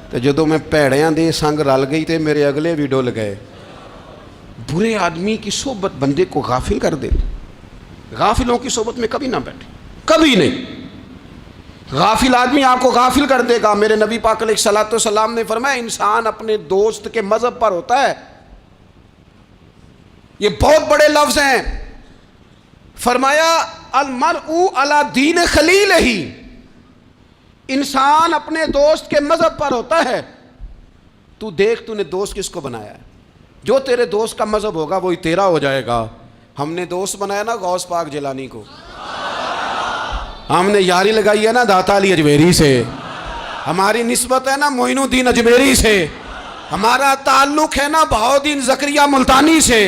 تے جدوں میں پیڑیاں دے سنگ رل گئی تے میرے اگلے بھی ڈول گئے. برے آدمی کی صحبت بندے کو غافل کر دے. غافلوں کی صحبت میں کبھی نہ بیٹھیں, کبھی نہیں. غافل آدمی آپ کو غافل کر دے گا. میرے نبی پاک علیہ الصلوۃ والسلام نے فرمایا انسان اپنے دوست کے مذہب پر ہوتا ہے. یہ بہت بڑے لفظ ہیں. فرمایا المرء علی دین خلیلہ, انسان اپنے دوست کے مذہب پر ہوتا ہے. تو دیکھ تو نے دوست کس کو بنایا ہے. جو تیرے دوست کا مذہب ہوگا وہی تیرا ہو جائے گا. ہم نے دوست بنایا نا غوث پاک جیلانی کو, ہم نے یاری لگائی ہے نا داتا علی اجمیری سے, ہماری نسبت ہے نا معین الدین اجمیری سے, ہمارا تعلق ہے نا بہاؤالدین زکریا ملتانی سے,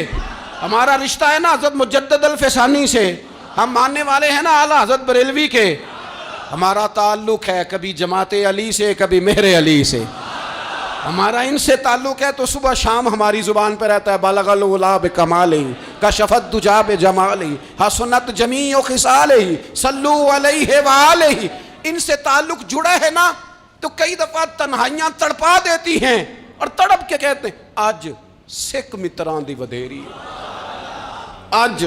ہمارا رشتہ ہے نا حضرت مجدد الفسانی سے, ہم ماننے والے ہیں نا اعلیٰ حضرت بریلوی کے, ہمارا تعلق ہے کبھی جماعت علی سے کبھی مہر علی سے. ہمارا ان سے تعلق ہے تو صبح شام ہماری زبان پہ رہتا ہے بلغ العلا بکمالہ کشفت الدجی بجمالہ حسنت جمیع خصالہ صلو علیہ وآلہ. ان سے تعلق جڑا ہے نا تو کئی دفعہ تنہائیاں تڑپا دیتی ہیں اور تڑپ کے کہتے ہیں آج سکھ متران دی ودھیری, آج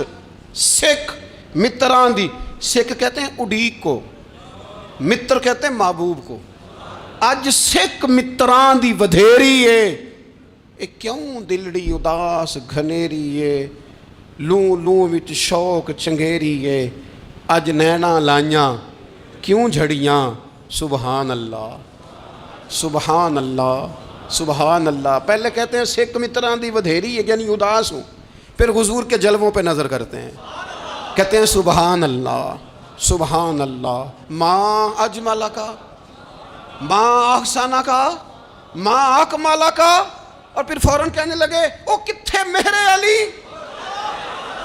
سکھ متران دی. سکھ کہتے ہیں اڈیق کو, متر کہتے ہیں محبوب کو. اج سکھ متران دی ودھیری ہے, اے کیوں دلڑی اداس گھنیری ہے, لوں لوں وچ شوق چنگیری ہے, اج نینا لائیاں کیوں جھڑیاں, سبحان اللہ سبحان اللہ سبحان اللہ. پہلے کہتے ہیں سکھ متران دی ودھیری ہے یعنی اداس ہوں, پھر حضور کے جلووں پہ نظر کرتے ہیں, کہتے ہیں سبحان اللہ سبحان اللہ. ماں اجمل کا, ماں احسانہ کا, ماں اکمالہ کا, اور پھر فوراً کہنے لگے او کتھے مہر علی,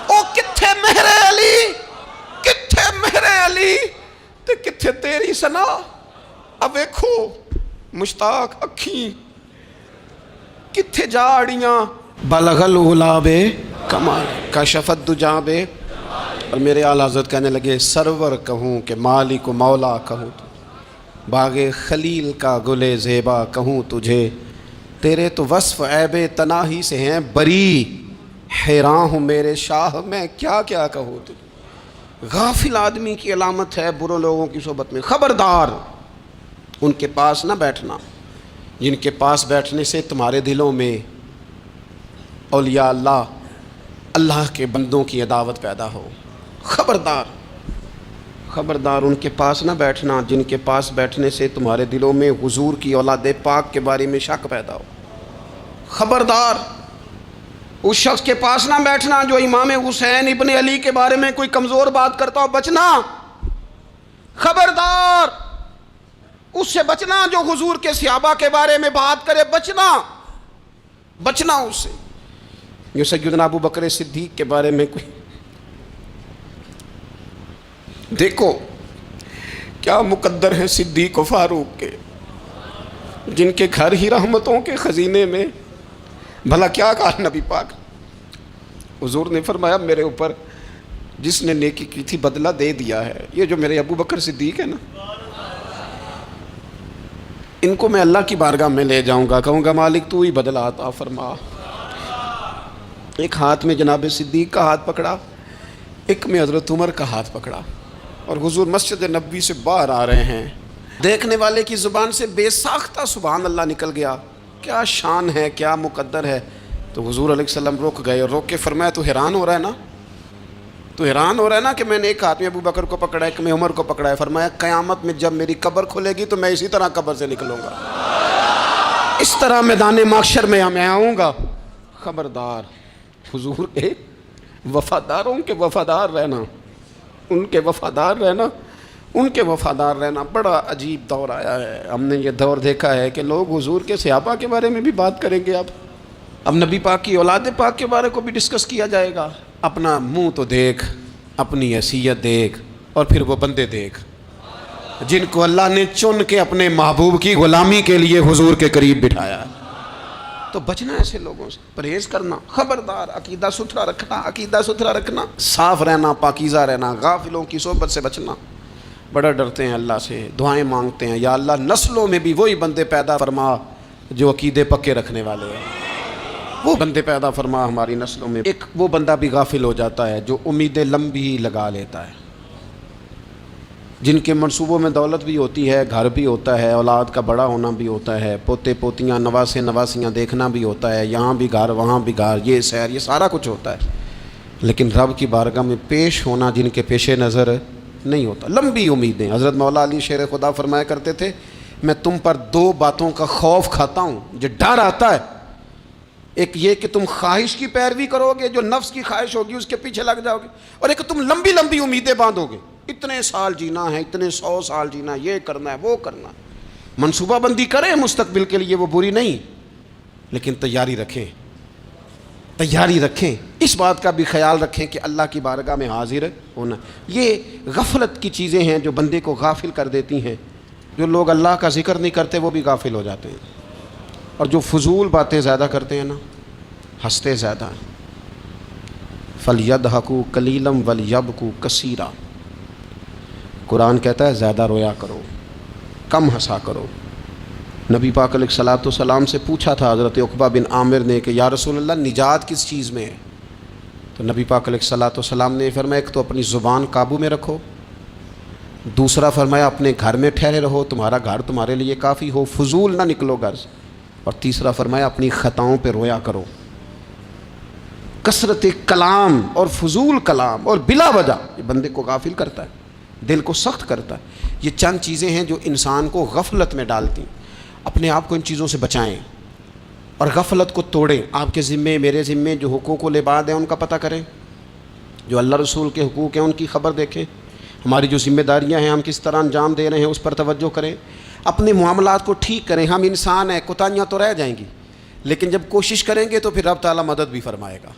او کتھے مہر علی, کتھے مہر علی, تے کتھے تیری سنا. اب ویکھو مشتاق اکھیں کتھے جاڑیاں بلغ العلا بکمال کشفت الدجی بے. اور میرے اعلیٰ حضرت کہنے لگے سرور کہوں کہ مالک و مولا کہوں, تو باغ خلیل کا گلے زیبا کہوں تجھے, تیرے تو وصف عیب تناہی سے ہیں بری, حیران ہوں میرے شاہ میں کیا کیا کہوں تجھے. غافل آدمی کی علامت ہے برے لوگوں کی صحبت میں. خبردار ان کے پاس نہ بیٹھنا جن کے پاس بیٹھنے سے تمہارے دلوں میں اولیاء اللہ, اللہ کے بندوں کی عداوت پیدا ہو. خبردار خبردار ان کے پاس نہ بیٹھنا جن کے پاس بیٹھنے سے تمہارے دلوں میں حضور کی اولاد پاک کے بارے میں شک پیدا ہو. خبردار اس شخص کے پاس نہ بیٹھنا جو امام حسین ابن علی کے بارے میں کوئی کمزور بات کرتا ہو, بچنا. خبردار اس سے بچنا جو حضور کے صحابہ کے بارے میں بات کرے, بچنا اس سے. جو سیدنا ابو بکر صدیق کے بارے میں کوئی, دیکھو کیا مقدر ہیں صدیق و فاروق کے، جن کے گھر ہی رحمتوں کے خزینے میں۔ بھلا کیا کہا نبی پاک؟ حضور نے فرمایا میرے اوپر جس نے نیکی کی تھی بدلہ دے دیا ہے۔ یہ جو میرے ابو بکر صدیق ہے نا، ان کو میں اللہ کی بارگاہ میں لے جاؤں گا، کہوں گا مالک تو ہی بدلہ عطا فرما۔ ایک ہاتھ میں جناب صدیق کا ہاتھ پکڑا، ایک میں حضرت عمر کا ہاتھ پکڑا، اور حضور مسجد نبوی سے باہر آ رہے ہیں۔ دیکھنے والے کی زبان سے بے ساختہ سبحان اللہ نکل گیا۔ کیا شان ہے، کیا مقدر ہے۔ تو حضور علیہ السلام رک گئے اور روک کے فرمایا تو حیران ہو رہا ہے نا، تو حیران ہو رہا ہے نا کہ میں نے ایک ہاتھ میں ابو بکر کو پکڑا ہے، ایک میں عمر کو پکڑا ہے۔ فرمایا قیامت میں جب میری قبر کھلے گی تو میں اسی طرح قبر سے نکلوں گا، اس طرح میدان محشر میں میں آؤں گا۔ خبردار، حضور کے وفاداروں کے وفادار رہنا، ان کے وفادار رہنا، ان کے وفادار رہنا۔ بڑا عجیب دور آیا ہے، ہم نے یہ دور دیکھا ہے کہ لوگ حضور کے صحابہ کے بارے میں بھی بات کریں گے۔ اب نبی پاک کی اولاد پاک کے بارے کو بھی ڈسکس کیا جائے گا۔ اپنا منہ تو دیکھ، اپنی حیثیت دیکھ، اور پھر وہ بندے دیکھ جن کو اللہ نے چن کے اپنے محبوب کی غلامی کے لیے حضور کے قریب بٹھایا۔ تو بچنا ایسے لوگوں سے، پرہیز کرنا، خبردار، عقیدہ ستھرا رکھنا، عقیدہ ستھرا رکھنا، صاف رہنا، پاکیزہ رہنا، غافلوں کی صحبت سے بچنا۔ بڑا ڈرتے ہیں اللہ سے، دعائیں مانگتے ہیں، یا اللہ نسلوں میں بھی وہی بندے پیدا فرما جو عقیدے پکے رکھنے والے ہیں، وہ بندے پیدا فرما ہماری نسلوں میں۔ ایک وہ بندہ بھی غافل ہو جاتا ہے جو امیدیں لمبی لگا لیتا ہے، جن کے منصوبوں میں دولت بھی ہوتی ہے، گھر بھی ہوتا ہے، اولاد کا بڑا ہونا بھی ہوتا ہے، پوتے پوتیاں نواسے نواسیاں دیکھنا بھی ہوتا ہے، یہاں بھی گھر وہاں بھی گھر، یہ سیر، یہ سارا کچھ ہوتا ہے، لیکن رب کی بارگاہ میں پیش ہونا جن کے پیش نظر نہیں ہوتا۔ لمبی امیدیں۔ حضرت مولا علی شیر خدا فرمایا کرتے تھے میں تم پر دو باتوں کا خوف کھاتا ہوں، جو ڈر آتا ہے، ایک یہ کہ تم خواہش کی پیروی کرو گے، جو نفس کی خواہش ہوگی اس کے پیچھے لگ جاؤ گے، اور ایک تم لمبی لمبی امیدیں باندھو گے، اتنے سال جینا ہے، اتنے 100 سال جینا ہے، یہ کرنا ہے، وہ کرنا ہے۔ منصوبہ بندی کریں مستقبل کے لیے، وہ بری نہیں، لیکن تیاری رکھیں، تیاری رکھیں، اس بات کا بھی خیال رکھیں کہ اللہ کی بارگاہ میں حاضر ہونا۔ یہ غفلت کی چیزیں ہیں جو بندے کو غافل کر دیتی ہیں۔ جو لوگ اللہ کا ذکر نہیں کرتے وہ بھی غافل ہو جاتے ہیں، اور جو فضول باتیں زیادہ کرتے ہیں نا، ہنستے زیادہ ہیں۔ فَلْيَضْحَكُوا قَلِيلًا وَلْيَبْكُوا كَثِيرًا۔ قرآن کہتا ہے زیادہ رویا کرو، کم ہنسا کرو۔ نبی پاک علیہ الصلوۃ والسلام سے پوچھا تھا حضرت عقبہ بن عامر نے کہ یا رسول اللہ نجات کس چیز میں ہے؟ تو نبی پاک علیہ الصلوۃ والسلام نے فرمایا ایک تو اپنی زبان قابو میں رکھو، دوسرا فرمایا اپنے گھر میں ٹھہرے رہو، تمہارا گھر تمہارے لیے کافی ہو، فضول نہ نکلو گھر سے، اور تیسرا فرمایا اپنی خطاؤں پہ رویا کرو۔ کثرت کلام اور فضول کلام اور بلا وجہ یہ بندے کو غافل کرتا ہے، دل کو سخت کرتا ہے۔ یہ چند چیزیں ہیں جو انسان کو غفلت میں ڈالتی ہیں۔ اپنے آپ کو ان چیزوں سے بچائیں اور غفلت کو توڑیں۔ آپ کے ذمے، میرے ذمے جو حقوق و لباد ہیں ان کا پتہ کریں، جو اللہ رسول کے حقوق ہیں ان کی خبر دیکھیں، ہماری جو ذمہ داریاں ہیں ہم کس طرح انجام دے رہے ہیں اس پر توجہ کریں، اپنے معاملات کو ٹھیک کریں۔ ہم انسان ہیں، کوتاہیاں تو رہ جائیں گی، لیکن جب کوشش کریں گے تو پھر رب تعالیٰ مدد بھی فرمائے گا۔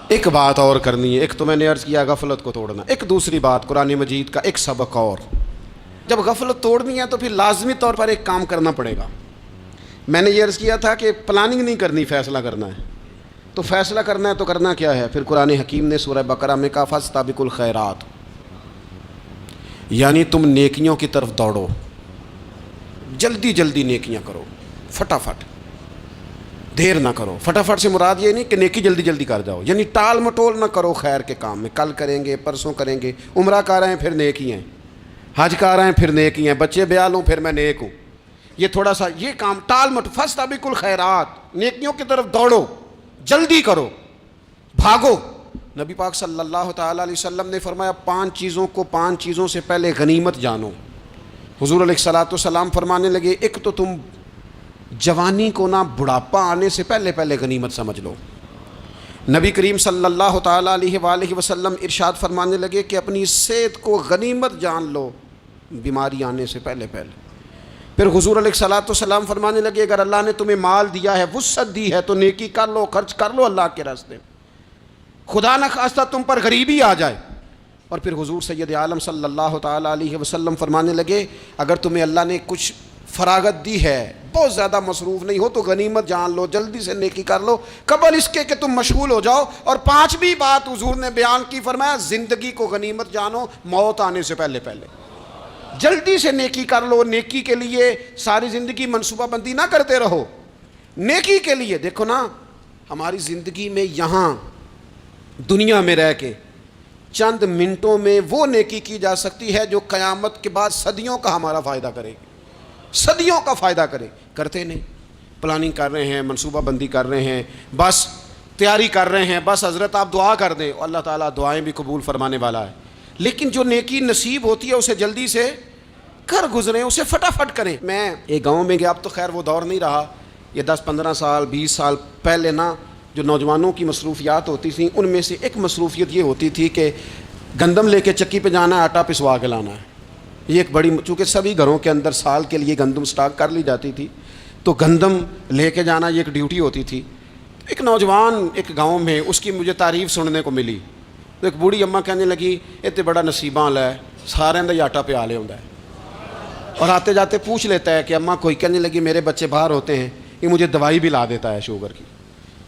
ایک بات اور کرنی ہے، ایک تو میں نے عرض کیا غفلت کو توڑنا، ایک دوسری بات قرآن مجید کا ایک سبق اور۔ جب غفلت توڑنی ہے تو پھر لازمی طور پر ایک کام کرنا پڑے گا۔ میں نے یہ عرض کیا تھا کہ پلاننگ نہیں کرنی، فیصلہ کرنا ہے۔ تو فیصلہ کرنا ہے تو کرنا کیا ہے؟ پھر قرآن حکیم نے سورہ بقرہ میں کہا فاستبقوا الخیرات، یعنی تم نیکیوں کی طرف دوڑو، جلدی جلدی نیکیاں کرو، فٹافٹ، دیر نہ کرو۔ فٹافٹ سے مراد یہ نہیں کہ نیکی جلدی جلدی کر جاؤ، یعنی ٹال مٹول نہ کرو خیر کے کام میں، کل کریں گے، پرسوں کریں گے، عمرہ کر رہے ہیں پھر نیکی ہیں، حج کر رہے ہیں پھر نیکی ہیں، بچے بیال ہوں پھر میں نیک ہوں، یہ تھوڑا سا یہ کام ٹال مٹ۔ فاستبقوا الخیرات، نیکیوں کی طرف دوڑو، جلدی کرو، بھاگو۔ نبی پاک صلی اللہ تعالیٰ علیہ وسلم نے فرمایا 5 چیزوں سے پہلے غنیمت جانو۔ حضور علیہ الصلوۃ والسلام فرمانے لگے ایک تو تم جوانی کو نہ بڑھاپا آنے سے پہلے غنیمت سمجھ لو۔ نبی کریم صلی اللہ تعالیٰ علیہ وآلہ وسلم ارشاد فرمانے لگے کہ اپنی صحت کو غنیمت جان لو بیماری آنے سے پہلے۔ پھر حضور علیہ الصلوۃ والسلام فرمانے لگے اگر اللہ نے تمہیں مال دیا ہے، وسعت دی ہے، تو نیکی کر لو، خرچ کر لو اللہ کے راستے میں۔ خدا نہ خواستہ تم پر غریبی آ جائے اور پھر حضور سید عالم صلی اللہ تعالیٰ علیہ وسلم فرمانے لگے اگر تمہیں اللہ نے کچھ فراغت دی ہے، بہت زیادہ مصروف نہیں ہو تو غنیمت جان لو، جلدی سے نیکی کر لو قبل اس کے کہ تم مشغول ہو جاؤ۔ اور پانچویں بات حضور نے بیان کی، فرمایا زندگی کو غنیمت جانو، موت آنے سے پہلے پہلے جلدی سے نیکی کر لو۔ نیکی کے لیے ساری زندگی منصوبہ بندی نہ کرتے رہو، نیکی کے لیے دیکھو نا، ہماری زندگی میں یہاں دنیا میں رہ کے چند منٹوں میں وہ نیکی کی جا سکتی ہے جو قیامت کے بعد صدیوں کا ہمارا فائدہ کرے گی، صدیوں کا فائدہ کرے، کرتے نہیں، پلاننگ کر رہے ہیں، منصوبہ بندی کر رہے ہیں، بس تیاری کر رہے ہیں، بس حضرت آپ دعا کر دیں، اللہ تعالیٰ دعائیں بھی قبول فرمانے والا ہے، لیکن جو نیکی نصیب ہوتی ہے اسے جلدی سے کر گزریں، اسے فٹافٹ کریں۔ میں ایک گاؤں میں گیا، اب تو خیر وہ دور نہیں رہا، یہ 10-15 سال 20 سال پہلے نا جو نوجوانوں کی مصروفیات ہوتی تھیں ان میں سے ایک مصروفیت یہ ہوتی تھی کہ گندم لے کے چکی پہ جانا ہے، آٹا پسوا کے لانا ہے۔ یہ ایک بڑی، چونکہ سبھی گھروں کے اندر سال کے لیے گندم سٹاک کر لی جاتی تھی، تو گندم لے کے جانا یہ ایک ڈیوٹی ہوتی تھی۔ ایک نوجوان ایک گاؤں میں، اس کی مجھے تعریف سننے کو ملی، تو ایک بوڑھی اماں کہنے لگی اتنے بڑا نصیباں والا ہے، سارے دا آٹا پہ آلے ہوتا ہے، اور آتے جاتے پوچھ لیتا ہے کہ اماں کوئی، کہنے لگی میرے بچے باہر ہوتے ہیں، یہ مجھے دوائی بھی لا دیتا ہے شوگر کی،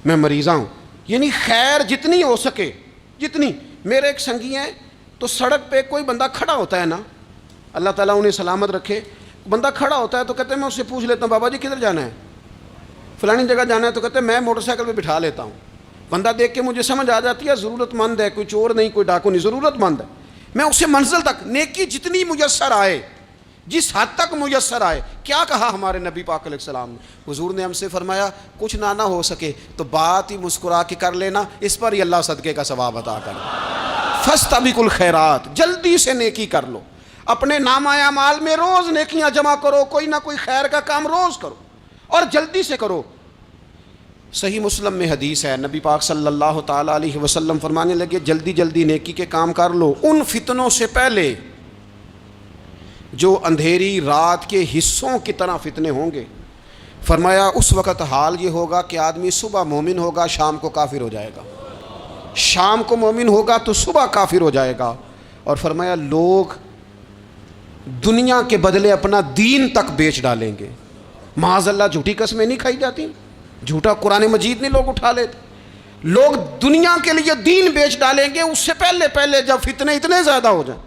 میں مریضہ ہوں۔ یعنی خیر جتنی ہو سکے، جتنی، میرے ایک سنگی ہیں تو سڑک پہ کوئی بندہ کھڑا ہوتا ہے نا، اللہ تعالیٰ انہیں سلامت رکھے، بندہ کھڑا ہوتا ہے تو کہتے ہیں میں اس سے پوچھ لیتا ہوں بابا جی کدھر جانا ہے، فلانی جگہ جانا ہے، تو کہتے ہیں میں موٹر سائیکل پہ بٹھا لیتا ہوں۔ بندہ دیکھ کے مجھے سمجھ آ جاتی ہے ضرورت مند ہے، کوئی چور نہیں، کوئی ڈاکو نہیں، ضرورت مند ہے، میں اسے منزل تک، نیکی جتنی میسر آئے، جس حد تک میسر آئے۔ کیا کہا ہمارے نبی پاک علیہ السلام نے؟ حضور نے ہم سے فرمایا کچھ نہ ہو سکے تو بات ہی مسکرا کے کر لینا، اس پر ہی اللہ صدقے کا ثواب عطا کر۔ فاستبقوا الخیرات، جلدی سے نیکی کر لو، اپنے نامہ اعمال میں روز نیکیاں جمع کرو، کوئی نہ کوئی خیر کا کام روز کرو اور جلدی سے کرو۔ صحیح مسلم میں حدیث ہے، نبی پاک صلی اللہ تعالیٰ علیہ وسلم فرمانے لگے جلدی جلدی نیکی کے کام کر لو ان فتنوں سے پہلے جو اندھیری رات کے حصوں کی طرح فتنے ہوں گے۔ فرمایا اس وقت حال یہ ہوگا کہ آدمی صبح مومن ہوگا، شام کو کافر ہو جائے گا، شام کو مومن ہوگا تو صبح کافر ہو جائے گا۔ اور فرمایا لوگ دنیا کے بدلے اپنا دین تک بیچ ڈالیں گے۔ معاذ اللہ جھوٹی قسمیں نہیں کھائی جاتی، جھوٹا قرآن مجید نہیں لوگ اٹھا لیتے، لوگ دنیا کے لیے دین بیچ ڈالیں گے۔ اس سے پہلے پہلے جب فتنے اتنے زیادہ ہو جائیں،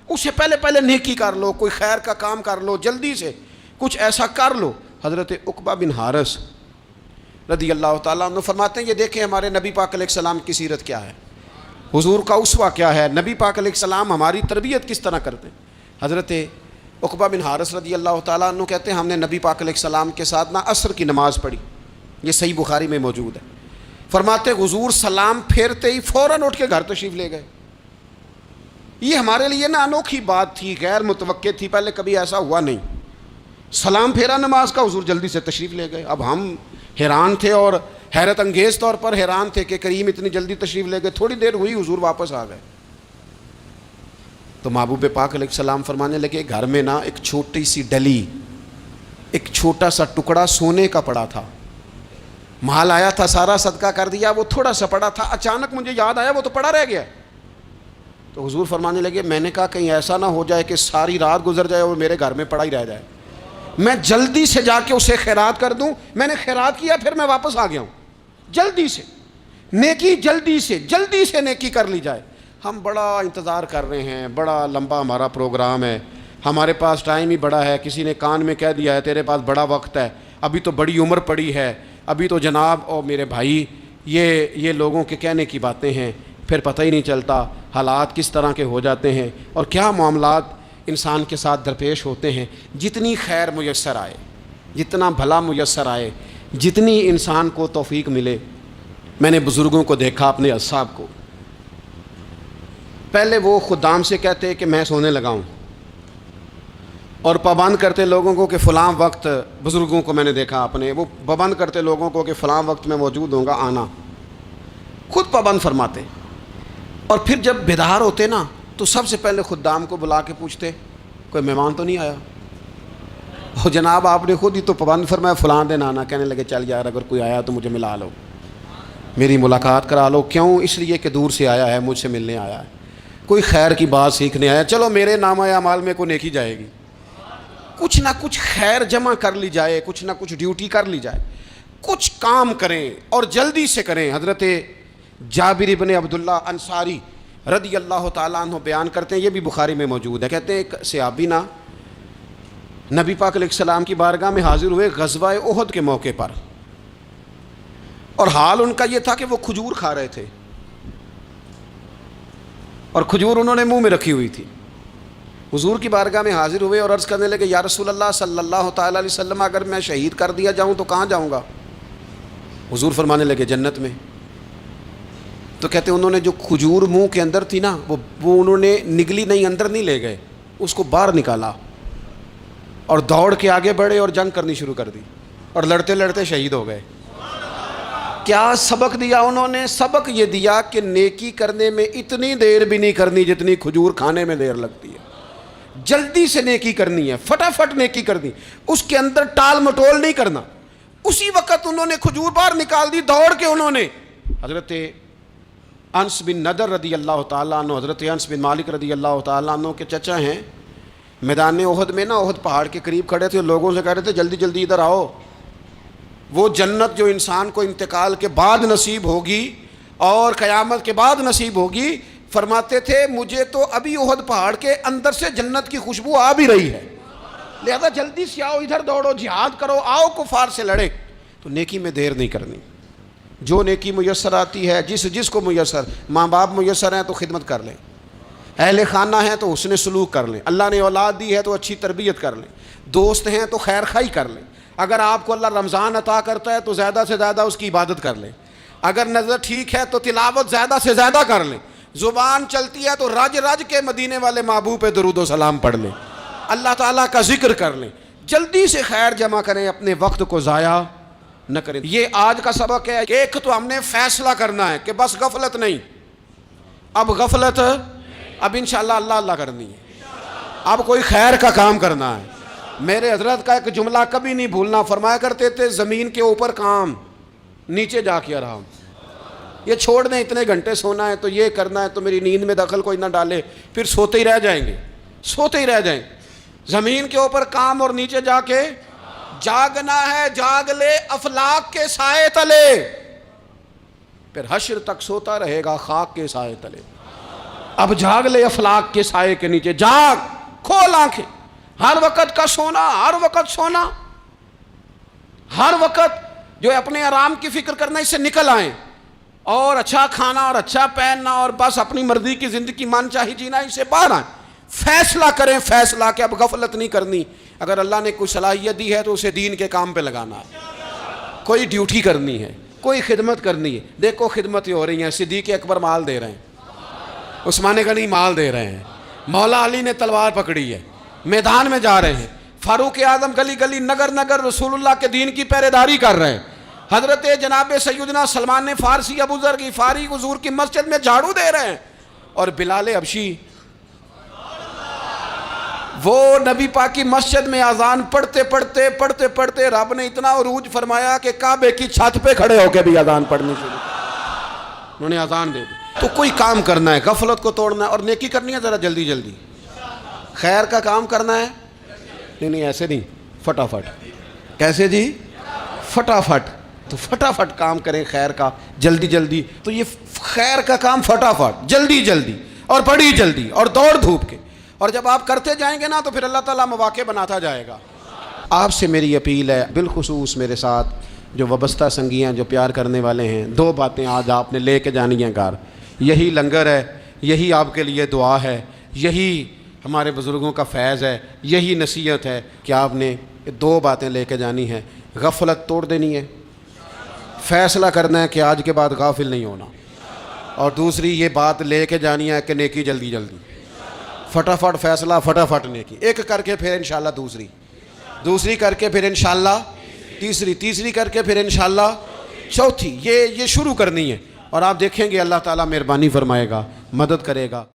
اس سے پہلے پہلے نیکی کر لو، کوئی خیر کا کام کر لو، جلدی سے کچھ ایسا کر لو۔ حضرت عقبہ بن حارث رضی اللہ تعالیٰ عنہ فرماتے ہیں یہ دیکھیں ہمارے نبی پاک علیہ السلام کی سیرت کیا ہے، حضور کا اسوہ کیا ہے، نبی پاک علیہ السلام ہماری تربیت کس طرح کرتے ہیں۔ حضرت عقبہ بن حارث رضی اللہ تعالیٰ عنہ کہتے ہیں ہم نے نبی پاک علیہ السلام کے ساتھ عصر کی نماز پڑھی، یہ صحیح بخاری میں موجود ہے۔ فرماتے حضور سلام پھیرتے ہی فوراً اٹھ کے گھر تشریف لے گئے۔ یہ ہمارے لیے نا انوکھی بات تھی، غیر متوقع تھی، پہلے کبھی ایسا ہوا نہیں۔ سلام پھیرا نماز کا، حضور جلدی سے تشریف لے گئے۔ اب ہم حیران تھے اور حیرت انگیز طور پر حیران تھے کہ کریم اتنی جلدی تشریف لے گئے، تھوڑی دیر ہوئی حضور واپس آ گئے۔ تو محبوب پاک علیہ السلام فرمانے لگے گھر میں نا ایک چھوٹی سی ڈلی، ایک چھوٹا سا ٹکڑا سونے کا پڑا تھا، مال آیا تھا سارا صدقہ کر دیا، وہ تھوڑا سا پڑا تھا، اچانک مجھے یاد آیا وہ تو پڑا رہ گیا۔ تو حضور فرمانے لگے میں نے کہا کہیں ایسا نہ ہو جائے کہ ساری رات گزر جائے اور میرے گھر میں پڑا ہی رہ جائے، میں جلدی سے جا کے اسے خیرات کر دوں۔ میں نے خیرات کیا پھر میں واپس آ گیا ہوں۔ جلدی سے نیکی، جلدی سے نیکی کر لی جائے۔ ہم بڑا انتظار کر رہے ہیں، بڑا لمبا ہمارا پروگرام ہے، ہمارے پاس ٹائم ہی بڑا ہے، کسی نے کان میں کہہ دیا ہے تیرے پاس بڑا وقت ہے، ابھی تو بڑی عمر پڑی ہے، ابھی تو جناب اور میرے بھائی یہ لوگوں کے کہنے کی باتیں ہیں، پھر پتہ ہی نہیں چلتا حالات کس طرح کے ہو جاتے ہیں اور کیا معاملات انسان کے ساتھ درپیش ہوتے ہیں۔ جتنی خیر میسر آئے، جتنا بھلا میسر آئے، جتنی انسان کو توفیق ملے۔ میں نے بزرگوں کو دیکھا، اپنے اصحاب کو، پہلے وہ خدام سے کہتے کہ میں سونے لگا ہوں اور پابند کرتے لوگوں کو کہ فلاں وقت، بزرگوں کو میں نے دیکھا اپنے، وہ پابند کرتے لوگوں کو کہ فلاں وقت میں موجود ہوں گا آنا، خود پابند فرماتے۔ اور پھر جب بیدار ہوتے نا تو سب سے پہلے خدام کو بلا کے پوچھتے کوئی مہمان تو نہیں آیا؟ وہ جناب آپ نے خود ہی تو پابند فرمایا فلاں دن آنا۔ کہنے لگے چل یار اگر کوئی آیا تو مجھے ملا لو، میری ملاقات کرا لو۔ کیوں؟ اس لیے کہ دور سے آیا ہے، مجھ سے ملنے آیا ہے۔ کوئی خیر کی بات سیکھنے آیا، چلو میرے نامہ اعمال میں کوئی نیکی جائے گی، کچھ نہ کچھ خیر جمع کر لی جائے، کچھ نہ کچھ ڈیوٹی کر لی جائے، کچھ کام کریں اور جلدی سے کریں۔ حضرت جابر بن عبداللہ انصاری رضی اللہ تعالیٰ عنہ بیان کرتے ہیں، یہ بھی بخاری میں موجود ہے، کہتے ہیں ایک صحابی نا نبی پاک علیہ السلام کی بارگاہ میں حاضر ہوئے غزوہ احد کے موقع پر، اور حال ان کا یہ تھا کہ وہ کھجور کھا رہے تھے، اور کھجور انہوں نے منہ میں رکھی ہوئی تھی۔ حضور کی بارگاہ میں حاضر ہوئے اور عرض کرنے لگے، یا رسول اللہ صلی اللہ تعالیٰ علیہ وسلم، اگر میں شہید کر دیا جاؤں تو کہاں جاؤں گا؟ حضور فرمانے لگے، جنت میں۔ تو کہتے ہیں انہوں نے جو کھجور منہ کے اندر تھی نا، وہ انہوں نے نگلی نہیں، اندر نہیں لے گئے، اس کو باہر نکالا اور دوڑ کے آگے بڑھے اور جنگ کرنی شروع کر دی، اور لڑتے لڑتے شہید ہو گئے۔ کیا سبق دیا انہوں نے؟ سبق یہ دیا کہ نیکی کرنے میں اتنی دیر بھی نہیں کرنی جتنی کھجور کھانے میں دیر لگتی ہے۔ جلدی سے نیکی کرنی ہے، فٹافٹ نیکی کرنی، اس کے اندر ٹال مٹول نہیں کرنا۔ اسی وقت انہوں نے کھجور باہر نکال دی، دوڑ کے انہوں نے حضرت انس بن نضر رضی اللہ تعالیٰ عنہ، حضرت انس بن مالک رضی اللہ تعالیٰ عنہ کے چچا ہیں، میدان احد میں نا، احد پہاڑ کے قریب کھڑے تھے، لوگوں سے کہہ رہے تھے جلدی جلدی ادھر آؤ، وہ جنت جو انسان کو انتقال کے بعد نصیب ہوگی اور قیامت کے بعد نصیب ہوگی، فرماتے تھے مجھے تو ابھی احد پہاڑ کے اندر سے جنت کی خوشبو آ بھی رہی ہے، لہذا جلدی سے آؤ، ادھر دوڑو، جہاد کرو، آؤ کفار سے لڑے۔ تو نیکی میں دیر نہیں کرنی، جو نیکی میسر آتی ہے، جس کو میسر، ماں باپ میسر ہیں تو خدمت کر لیں، اہل خانہ ہیں تو حسن سلوک کر لیں، اللہ نے اولاد دی ہے تو اچھی تربیت کر لیں، دوست ہیں تو خیر خائی کر لیں، اگر آپ کو اللہ رمضان عطا کرتا ہے تو زیادہ سے زیادہ اس کی عبادت کر لیں، اگر نظر ٹھیک ہے تو تلاوت زیادہ سے زیادہ کر لیں، زبان چلتی ہے تو رج رج کے مدینے والے محبوب پہ درود و سلام پڑھ لیں، اللہ تعالیٰ کا ذکر کر لیں، جلدی سے خیر جمع کریں، اپنے وقت کو ضائع نہ کریں۔ یہ آج کا سبق ہے کہ ایک تو ہم نے فیصلہ کرنا ہے کہ بس غفلت نہیں، اب غفلت، اب انشاءاللہ اللہ اللہ کرنی ہے، اب کوئی خیر کا کام کرنا ہے۔ میرے حضرت کا ایک جملہ کبھی نہیں بھولنا، فرمایا کرتے تھے زمین کے اوپر کام، نیچے جا کے آرام۔ یہ چھوڑ دیں، اتنے گھنٹے سونا ہے تو یہ کرنا ہے تو میری نیند میں دخل کوئی نہ ڈالے، پھر سوتے ہی رہ جائیں گے، سوتے ہی رہ جائیں۔ زمین کے اوپر کام اور نیچے جا کے جاگنا ہے، جاگ لے افلاک کے سائے تلے، پھر حشر تک سوتا رہے گا خاک کے سائے تلے۔ اب جاگ لے افلاک کے سائے کے نیچے، جاگ، کھول آنکھیں، ہر وقت کا سونا، ہر وقت سونا، ہر وقت جو اپنے آرام کی فکر کرنا، اس سے نکل آئیں، اور اچھا کھانا اور اچھا پہننا اور بس اپنی مرضی کی زندگی من چاہی جینا، اس سے باہر آئیں، فیصلہ کریں، فیصلہ کہ اب غفلت نہیں کرنی، اگر اللہ نے کوئی صلاحیت دی ہے تو اسے دین کے کام پہ لگانا ہے، کوئی ڈیوٹی کرنی ہے، کوئی خدمت کرنی ہے۔ دیکھو خدمتیں ہو رہی ہیں، صدیق اکبر مال دے رہے ہیں، عثمان غنی مال دے رہے ہیں، مولا علی نے تلوار پکڑی ہے، میدان میں جا رہے ہیں، فاروق اعظم گلی گلی نگر نگر رسول اللہ کے دین کی پہرے داری کر رہے ہیں، حضرت جناب سیدنا سلمان فارسی ابو ذر غفاری حضور کی مسجد میں جھاڑو دے رہے ہیں، اور بلال حبشی وہ نبی پاک کی مسجد میں اذان پڑھتے پڑھتے رب نے اتنا عروج فرمایا کہ کعبے کی چھت پہ کھڑے ہو کے بھی اذان پڑھنی شروع، انہوں نے اذان دے دی۔ تو کوئی کام کرنا ہے، غفلت کو توڑنا ہے اور نیکی کرنی ہے، ذرا جلدی جلدی خیر کا کام کرنا ہے، نہیں ایسے نہیں، فٹافٹ۔ کیسے جی؟ فٹافٹ۔ تو فٹافٹ کام کریں خیر کا، جلدی جلدی۔ تو یہ خیر کا کام فٹافٹ، جلدی جلدی اور بڑی جلدی اور دوڑ دھوپ کے، اور جب آپ کرتے جائیں گے نا تو پھر اللہ تعالیٰ مواقع بناتا جائے گا۔ آپ سے میری اپیل ہے، بالخصوص میرے ساتھ جو وابستہ سنگیاں، جو پیار کرنے والے ہیں، دو باتیں آج آپ نے لے کے جانی ہیں گھر۔ یہی لنگر ہے، یہی آپ کے لیے دعا ہے، یہی ہمارے بزرگوں کا فیض ہے، یہی نصیحت ہے کہ آپ نے دو باتیں لے کے جانی ہیں۔ غفلت توڑ دینی ہے، فیصلہ کرنا ہے کہ آج کے بعد غافل نہیں ہونا، اور دوسری یہ بات لے کے جانی ہے کہ نیکی جلدی جلدی، فٹافٹ فیصلہ، فٹافٹ نیکی، ایک کر کے پھر انشاءاللہ دوسری کر کے پھر انشاءاللہ تیسری کر کے پھر انشاءاللہ چوتھی، یہ شروع کرنی ہے، اور آپ دیکھیں گے اللہ تعالیٰ مہربانی فرمائے گا، مدد کرے گا۔